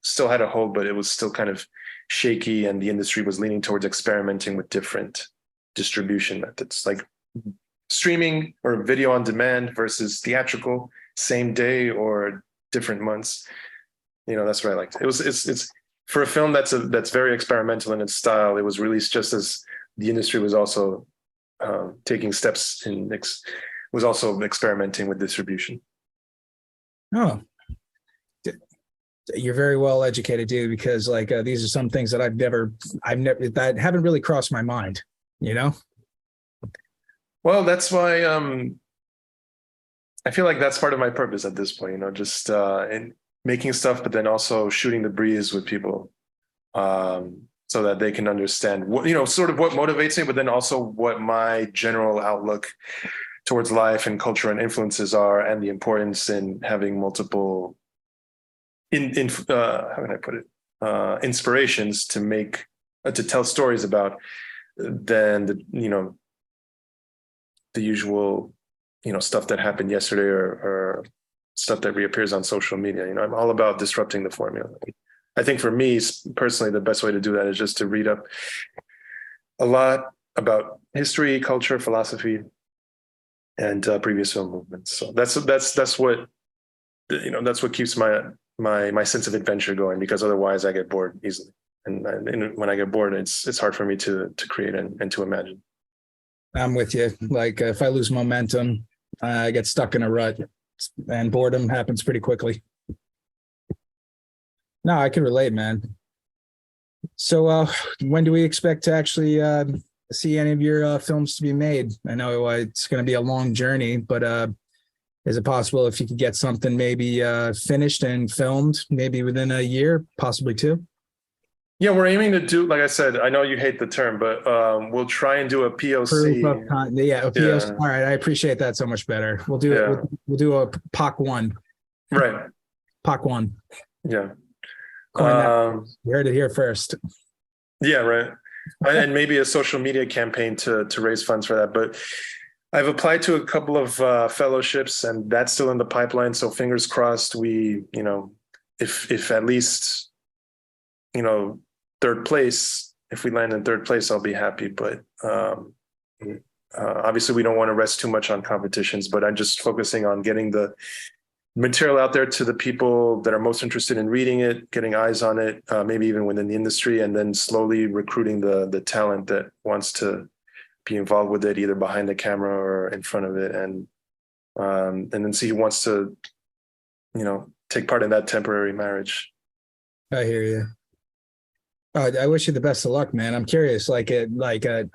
still had a hold, but it was still kind of shaky, and the industry was leaning towards experimenting with different distribution methods, like streaming or video on demand versus theatrical, same day or different months. That's what I liked. It's for a film that's very experimental in its style. It was released just as the industry was also taking steps was also experimenting with distribution. Oh, you're very well educated, dude, because like these are some things that I've never that haven't really crossed my mind, Well, that's why I feel like that's part of my purpose at this point, just in making stuff, but then also shooting the breeze with people, so that they can understand what, sort of what motivates me, but then also what my general outlook towards life and culture and influences are, and the importance in having multiple how can I put it? Inspirations to tell stories about than the usual, stuff that happened yesterday or stuff that reappears on social media. I'm all about disrupting the formula. I think for me personally, the best way to do that is just to read up a lot about history, culture, philosophy, and previous film movements. So that's what that's what keeps my sense of adventure going, because otherwise I get bored easily. And when I get bored, it's hard for me to create and to imagine. I'm with you. Like if I lose momentum, I get stuck in a rut, and boredom happens pretty quickly. No, I can relate, man. So when do we expect to actually see any of your films to be made? I know it's going to be a long journey, but is it possible if you could get something maybe finished and filmed maybe within a year, possibly two? Yeah, we're aiming to do, like I said, I know you hate the term, but we'll try and do a POC. Yeah, a POC. All right, I appreciate that so much better. We'll do it. We'll do a POC 1. Right. POC 1. Yeah. You heard it here first. Yeah, right. And maybe a social media campaign to raise funds for that. But I've applied to a couple of fellowships, and that's still in the pipeline. So fingers crossed, we, if at least, third place, if we land in third place, I'll be happy. But obviously we don't want to rest too much on competitions, but I'm just focusing on getting the material out there to the people that are most interested in reading it, getting eyes on it, maybe even within the industry, and then slowly recruiting the talent that wants to be involved with it, either behind the camera or in front of it, and then see who wants to, take part in that temporary marriage. I hear you. I wish you the best of luck, man. I'm curious. I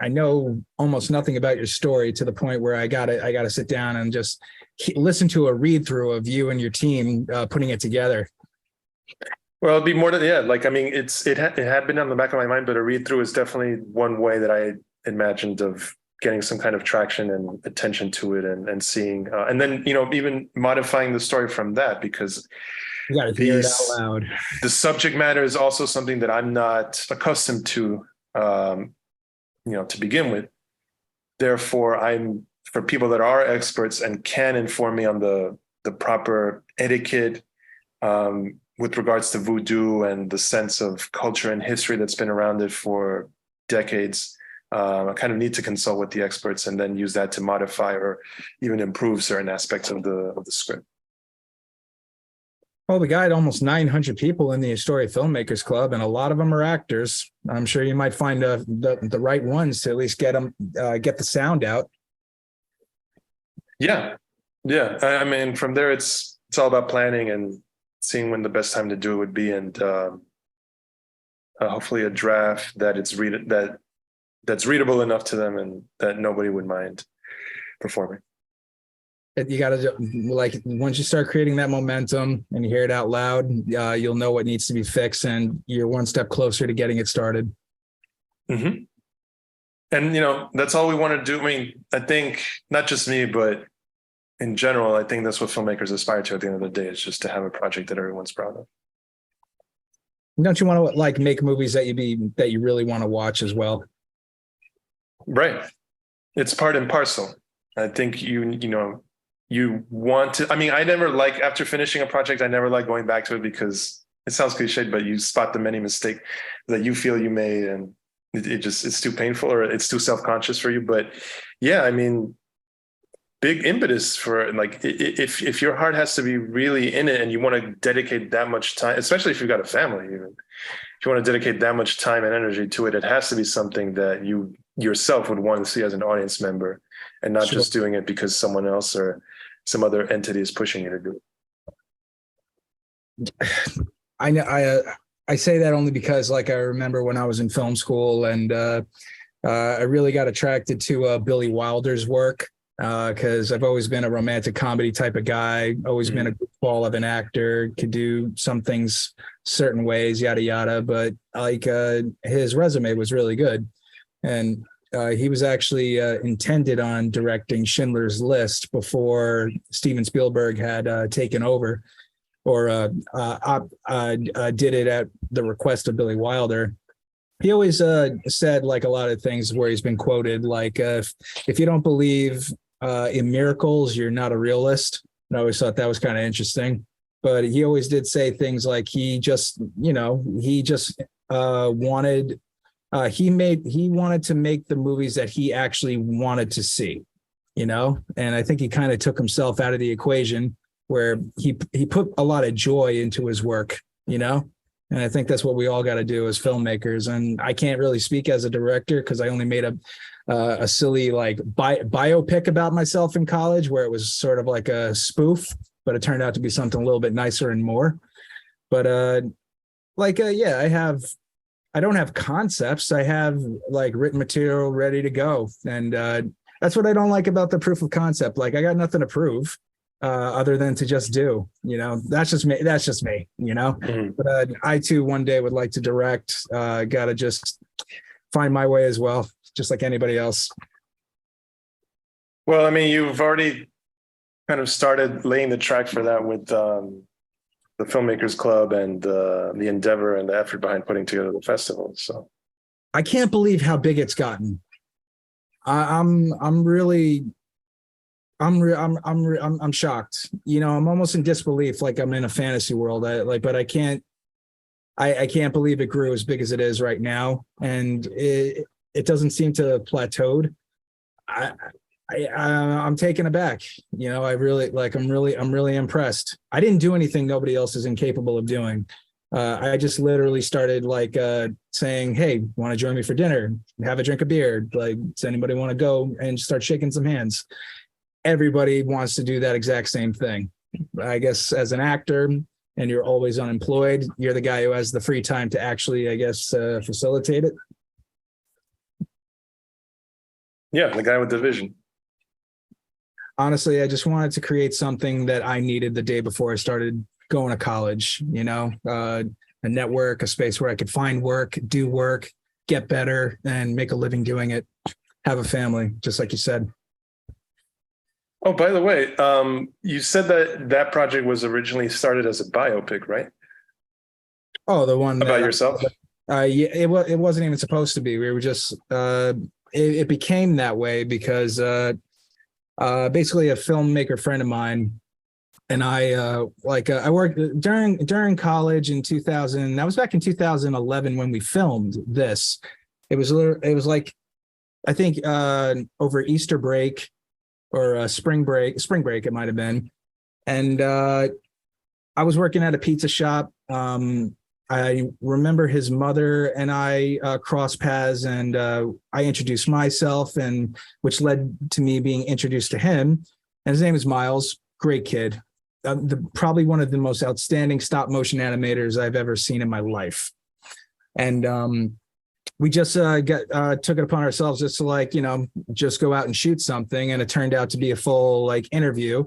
know almost nothing about your story, to the point where I gotta sit down and just listen to a read through of you and your team putting it together. Well, it'd be more than it had been on the back of my mind, but a read through is definitely one way that I imagined of getting some kind of traction and attention to it, and seeing, and then even modifying the story from that, because you got to hear it out loud. The subject matter is also something that I'm not accustomed to, to begin with. Therefore, for people that are experts and can inform me on the proper etiquette with regards to voodoo and the sense of culture and history that's been around it for decades. I kind of need to consult with the experts and then use that to modify or even improve certain aspects of the script. Well, we got almost 900 people in the Astoria Filmmakers Club, and a lot of them are actors. I'm sure you might find the right ones to at least get the sound out. Yeah. I mean, from there, it's all about planning and seeing when the best time to do it would be, and hopefully a draft that's readable enough to them and that nobody would mind performing. You got to, once you start creating that momentum and you hear it out loud, you'll know what needs to be fixed, and you're one step closer to getting it started. Mm-hmm. And, that's all we want to do. I mean, I think not just me, but in general, I think that's what filmmakers aspire to at the end of the day, is just to have a project that everyone's proud of. Don't you want to like make movies that you really want to watch as well? Right. It's part and parcel. I think you want to, I mean, I never like, after finishing a project, I never like going back to it because it sounds cliched, but you spot the many mistakes that you feel you made, and it's too painful or it's too self-conscious for you. But yeah, I mean, big impetus for like, if your heart has to be really in it and you want to dedicate that much time, especially if you've got a family, even if you want to dedicate that much time and energy to it, it has to be something that you yourself would want to see as an audience member, and not Sure. just doing it because someone else or some other entity is pushing you to do it. I know I say that only because like I remember when I was in film school, and I really got attracted to Billy Wilder's work because I've always been a romantic comedy type of guy, always been a goofball of an actor, could do some things certain ways, yada yada. But like his resume was really good, and he was actually intended on directing Schindler's List before Steven Spielberg had taken over, or did it at the request of Billy Wilder. He always said like a lot of things where he's been quoted, like if you don't believe in miracles, you're not a realist. And I always thought that was kind of interesting. But he always did say things like he wanted to make the movies that he actually wanted to see, and I think he kind of took himself out of the equation, where he put a lot of joy into his work, and I think that's what we all got to do as filmmakers. And I can't really speak as a director because I only made a silly like biopic about myself in college, where it was sort of like a spoof, but it turned out to be something a little bit nicer and more. But I don't have concepts. I have like written material ready to go. And that's what I don't like about the proof of concept. Like I got nothing to prove other than to just do, that's just me. Mm-hmm. But I too, one day would like to direct, got to just find my way as well, just like anybody else. Well, I mean, you've already kind of started laying the track for that with the Filmmakers Club and the endeavor and the effort behind putting together the festival. So I can't believe how big it's gotten. I'm shocked. I'm almost in disbelief, like I'm in a fantasy world. But I can't believe it grew as big as it is right now, and it doesn't seem to have plateaued. I'm taken aback. I really I'm really impressed. I didn't do anything nobody else is incapable of doing. I just literally started like saying, "Hey, want to join me for dinner? Have a drink of beer? Like, does anybody want to go?" And start shaking some hands. Everybody wants to do that exact same thing. I guess as an actor, and you're always unemployed, you're the guy who has the free time to actually, I guess, facilitate it. Yeah, the guy with the vision. Honestly, I just wanted to create something that I needed the day before I started going to college, a network, a space where I could find work, do work, get better, and make a living doing it, have a family, just like you said. Oh, by the way, you said that project was originally started as a biopic, right? Oh, the one about yourself? Yeah, it wasn't even supposed to be. We were just, it became that way because basically a filmmaker friend of mine and I worked during college in 2000. That was back in 2011 when we filmed this. It was like, I think over Easter break or spring break it might have been. And I was working at a pizza shop. I remember his mother and I crossed paths, and I introduced myself, and which led to me being introduced to him. And his name is Miles. Great kid. Probably one of the most outstanding stop motion animators I've ever seen in my life. And we just took it upon ourselves just to just go out and shoot something. And it turned out to be a full interview.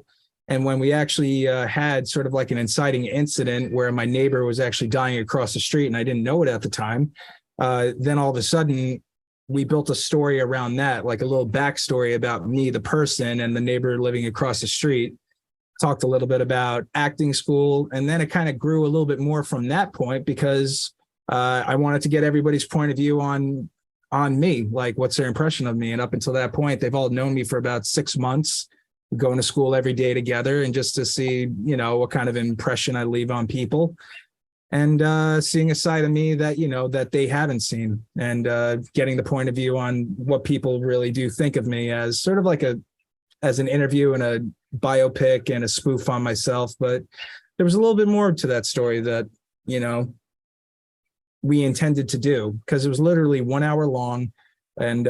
And when we actually had sort of like an inciting incident where my neighbor was actually dying across the street and I didn't know it at the time, then all of a sudden we built a story around that, like a little backstory about me, the person, and the neighbor living across the street. Talked a little bit about acting school. And then it kind of grew a little bit more from that point because I wanted to get everybody's point of view on me, like what's their impression of me. And up until that point, they've all known me for about 6 months, going to school every day together, and just to see, you know, what kind of impression I leave on people, and seeing a side of me that, you know, that they haven't seen, and getting the point of view on what people really do think of me, as sort of like as an interview and a biopic and a spoof on myself. But there was a little bit more to that story that, you know, we intended to do, because it was literally 1 hour long, and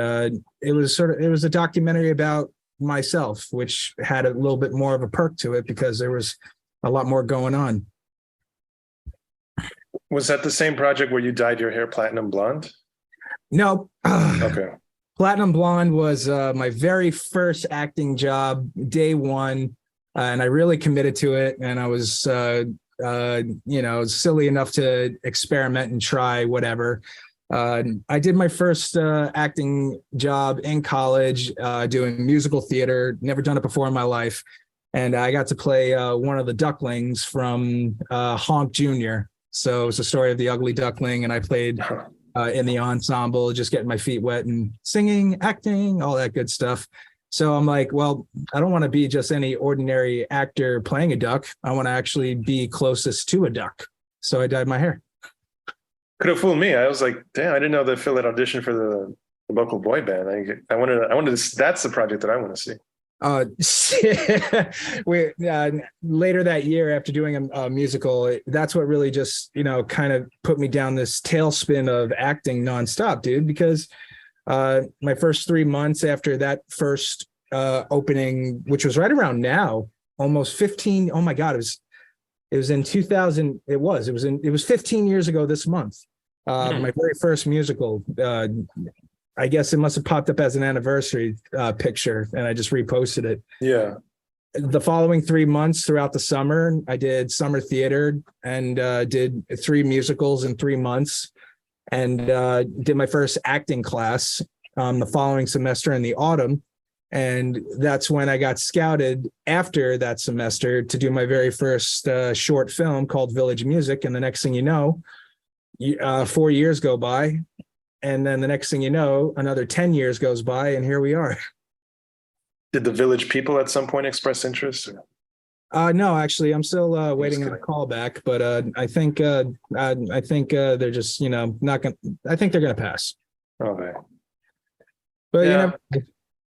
it was a documentary about myself, which had a little bit more of a perk to it because there was a lot more going on. Was that the same project where you dyed your hair platinum blonde? No. Okay. Platinum Blonde was my very first acting job, day one, and I really committed to it. And I was, you know, silly enough to experiment and try whatever. I did my first acting job in college, doing musical theater. Never done it before in my life, and I got to play one of the ducklings from Honk Jr. So it's the story of the ugly duckling, and I played in the ensemble, just getting my feet wet and singing, acting, all that good stuff. So I'm like, well, I don't want to be just any ordinary actor playing a duck. I want to actually be closest to a duck. So I dyed my hair. Could have fooled me. I was like, damn, I didn't know that Phil had auditioned for the local boy band. I wanted to, that's the project that I want to see. We later that year, after doing a musical, that's what really just, you know, kind of put me down this tailspin of acting nonstop, dude, because my first 3 months after that first opening, which was right around now, almost 15, oh my God, it was in 2000, it was 15 years ago this month. My very first musical, I guess it must have popped up as an anniversary picture, and I just reposted it. Yeah. The following 3 months throughout the summer, I did summer theater and did 3 musicals in 3 months, and did my first acting class the following semester in the autumn. And that's when I got scouted after that semester to do my very first short film called Village Music. And the next thing you know, 4 years go by. And then the next thing you know, another 10 years goes by, and here we are. Did the Village people at some point express interest? No, actually, I'm still waiting on a call back, but I think they're just, you know, not gonna. I think they're gonna pass. Okay. But yeah. You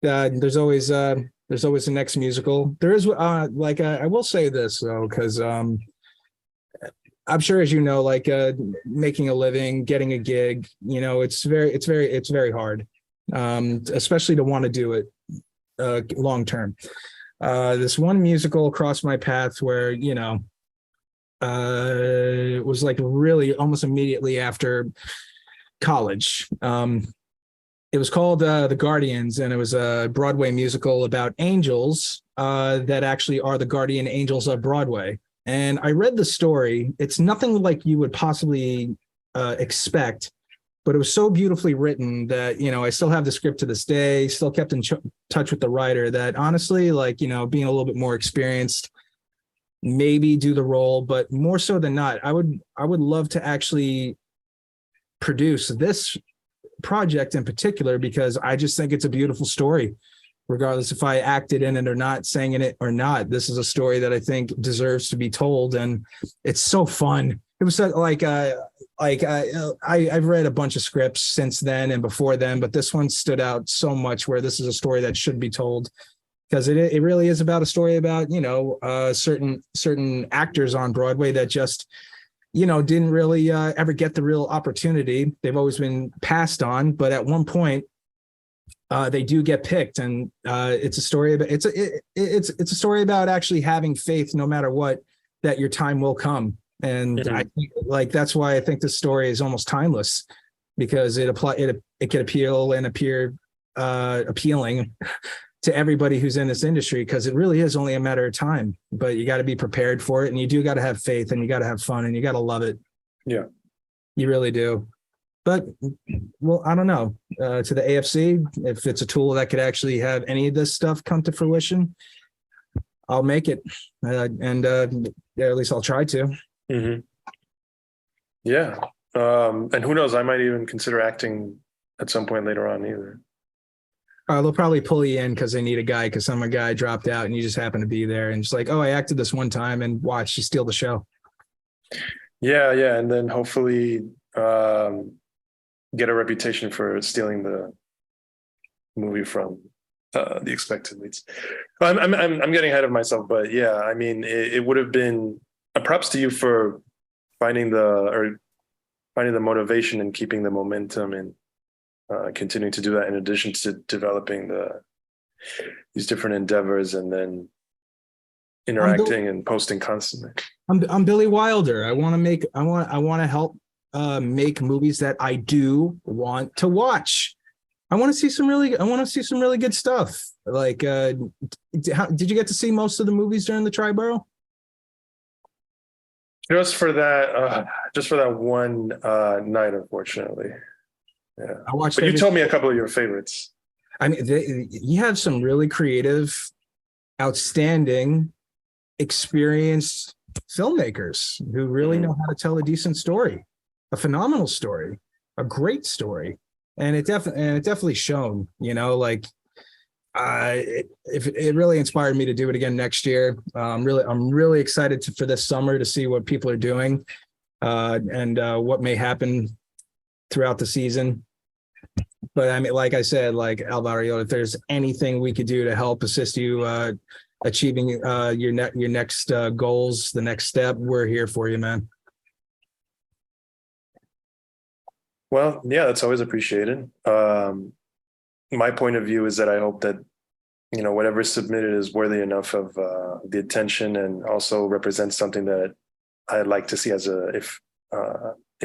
know, there's always the next musical. There is like I will say this though, because I'm sure, as you know, like making a living, getting a gig, you know, it's very hard, especially to want to do it long term. This one musical crossed my path where, you know, it was like really almost immediately after college. It was called The Guardians, and it was a Broadway musical about angels that actually are the guardian angels of Broadway. And I read the story. It's nothing like you would possibly expect, but it was so beautifully written that, you know, I still have the script to this day, still kept in touch with the writer, that honestly, like, you know, being a little bit more experienced, maybe do the role, but more so than not, I would love to actually produce this project in particular, because I just think it's a beautiful story. Regardless if I acted in it or not, sang in it or not, this is a story that I think deserves to be told, and it's so fun. It was like I've read a bunch of scripts since then and before then, but this one stood out so much, where this is a story that should be told, because it really is about a story about, you know, certain actors on Broadway that just, you know, didn't really ever get the real opportunity. They've always been passed on, but at one point, they do get picked, and it's a story about it's a story about actually having faith, no matter what, that your time will come. And I think, like, that's why I think this story is almost timeless, because it can appeal and appear appealing to everybody who's in this industry, because it really is only a matter of time. But you got to be prepared for it, and you do got to have faith, and you got to have fun, and you got to love it. Yeah, you really do. But, well, I don't know, to the AFC, if it's a tool that could actually have any of this stuff come to fruition, I'll make it. And at least I'll try to. Mm-hmm. Yeah. And who knows, I might even consider acting at some point later on either. They'll probably pull you in because they need a guy because some guy dropped out and you just happen to be there and just like, oh, I acted this one time and watch, you steal the show. Yeah, yeah. And then hopefully get a reputation for stealing the movie from the expected leads. I'm getting ahead of myself, but yeah, I mean, it would have been a props to you for finding the motivation and keeping the momentum and continuing to do that in addition to developing these different endeavors and then interacting and posting constantly. I'm Billy Wilder. I want to help make movies that I do want to watch. I want to see some really good stuff. Like, did you get to see most of the movies during the Triborough? Just for that one night, unfortunately. Yeah, I watched. But you told me a couple of your favorites. I mean, you have some really creative, outstanding, experienced filmmakers who really know how to tell a decent story, a phenomenal story, a great story, and it definitely shown. You know, like it really inspired me to do it again next year. I'm really excited for this summer to see what people are doing and what may happen throughout the season. But I mean, like I said, like Alvaro, if there's anything we could do to help assist you achieving your next goals, the next step, we're here for you, man. Well, yeah, that's always appreciated. My point of view is that I hope that, you know, whatever's submitted is worthy enough of the attention and also represents something that I'd like to see if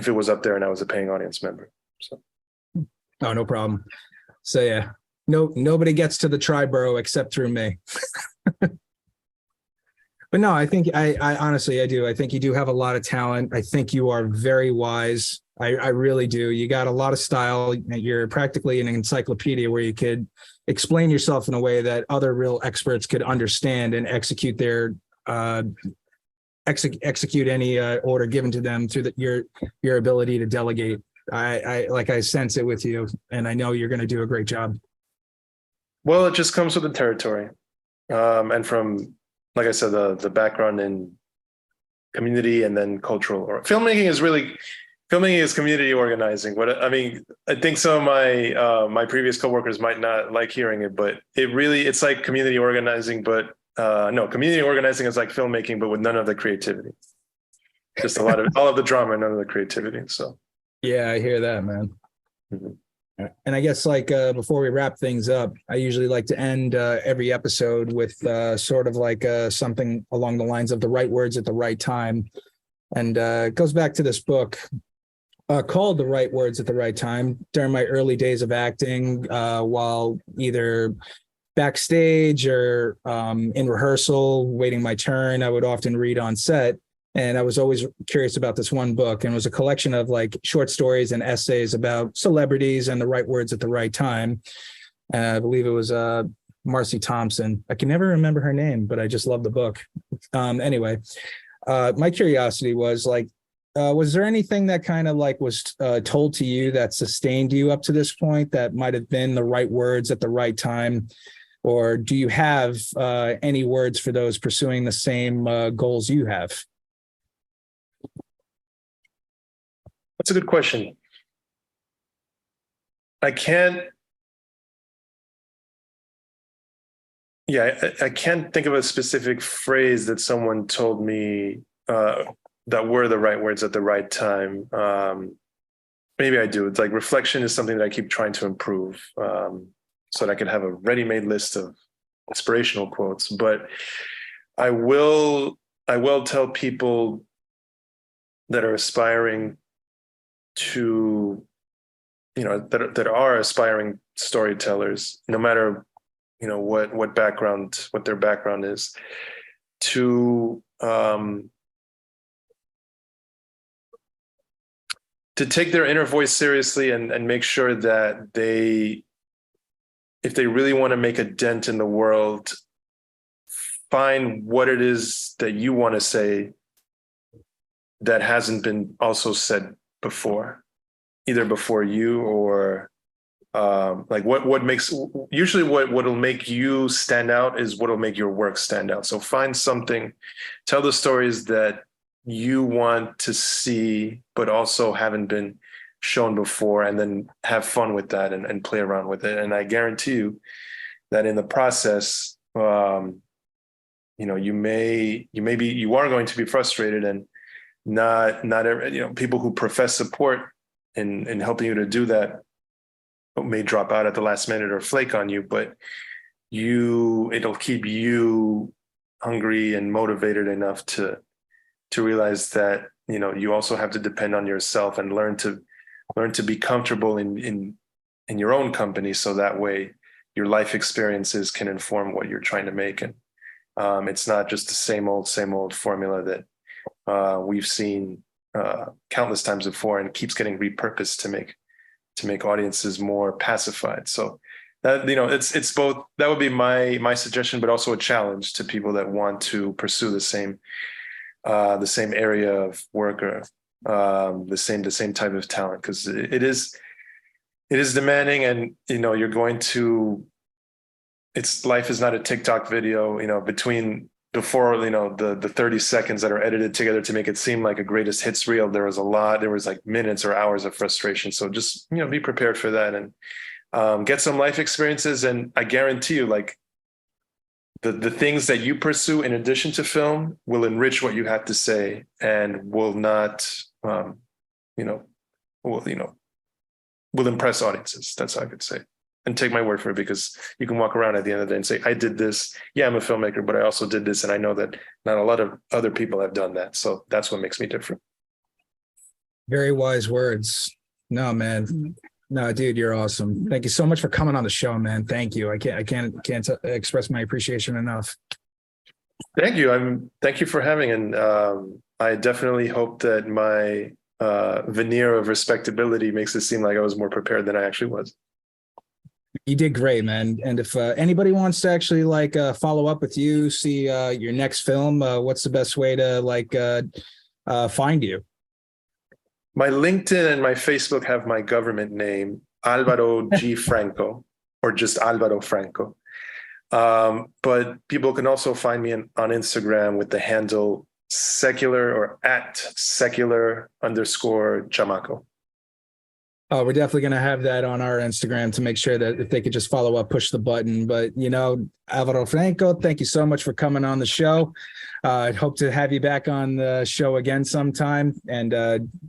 it was up there and I was a paying audience member. So. Oh, no problem. So yeah, nobody gets to the Triborough except through me. But no, I think I honestly, I do. I think you do have a lot of talent. I think you are very wise. I really do. You got a lot of style. You're practically an encyclopedia where you could explain yourself in a way that other real experts could understand and execute their execute any order given to them through your ability to delegate. I sense it with you, and I know you're going to do a great job. Well, it just comes with the territory, and from, like I said, the background in community and then cultural or filmmaking is community organizing. I think some of my previous coworkers might not like hearing it, but it's like community organizing, but no, community organizing is like filmmaking, but with none of the creativity. Just all of the drama and none of the creativity. So. Yeah, I hear that, man. Mm-hmm. And I guess before we wrap things up, I usually like to end every episode with sort of like something along the lines of the right words at the right time. And it goes back to this book called The Right Words at the Right Time. During my early days of acting, while either backstage or in rehearsal, waiting my turn, I would often read on set. And I was always curious about this one book, and it was a collection of like short stories and essays about celebrities and the right words at the right time. I believe it was Marcy Thompson. I can never remember her name, but I just love the book. Anyway, my curiosity was like, was there anything that kind of like was told to you that sustained you up to this point that might have been the right words at the right time? Or do you have any words for those pursuing the same goals you have? That's a good question. I can't think of a specific phrase that someone told me that were the right words at the right time. Maybe I do. It's like reflection is something that I keep trying to improve so that I could have a ready-made list of inspirational quotes. But I will tell people that are aspiring to, you know, that are aspiring storytellers, no matter, you know, what their background is, to take their inner voice seriously and make sure that if they really want to make a dent in the world, find what it is that you want to say that hasn't been also said before, either before you or like what makes, usually what'll make you stand out is what'll make your work stand out. So find something, tell the stories that you want to see, but also haven't been shown before, and then have fun with that and play around with it. And I guarantee you that in the process, you know, you are going to be frustrated, and not every, you know, people who profess support in helping you to do that may drop out at the last minute or flake on you, but it'll keep you hungry and motivated enough to realize that, you know, you also have to depend on yourself and learn to be comfortable in your own company, so that way your life experiences can inform what you're trying to make. And it's not just the same old formula that we've seen countless times before, and keeps getting repurposed to make audiences more pacified. So that, you know, it's both. That would be my suggestion, but also a challenge to people that want to pursue the same area of work, or the same type of talent, because it is demanding. And, you know, you're going to, life is not a TikTok video, you know, before, you know, the 30 seconds that are edited together to make it seem like a greatest hits reel. There was like minutes or hours of frustration. So just, you know, be prepared for that, and get some life experiences. And I guarantee you, like, the things that you pursue in addition to film will enrich what you have to say, and will not, will impress audiences. That's how I could say. And take my word for it, because you can walk around at the end of the day and say, I did this. Yeah, I'm a filmmaker, but I also did this. And I know that not a lot of other people have done that. So that's what makes me different. Very wise words. No, man. No, dude, you're awesome. Thank you so much for coming on the show, man. Thank you. I can't express my appreciation enough. Thank you. Thank you for having. And I definitely hope that my veneer of respectability makes it seem like I was more prepared than I actually was. You did great, man. And if anybody wants to actually follow up with you, see your next film, what's the best way to find you? My LinkedIn and my Facebook have my government name, Alvaro G. Franco, or just Alvaro Franco. But people can also find me on Instagram with the handle secular, or @secular_chamaco. Oh, we're definitely going to have that on our Instagram to make sure that if they could just follow up, push the button. But, you know, Alvaro Franco, thank you so much for coming on the show. I hope to have you back on the show again sometime. And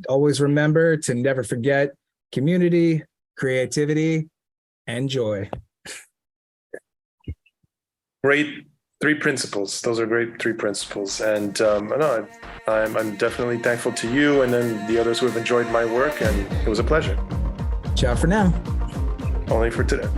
always remember to never forget community, creativity, and joy. Great 3 principles. Those are great 3 principles. And no, I'm definitely thankful to you, and then the others who have enjoyed my work, and it was a pleasure. Ciao for now. Only for today.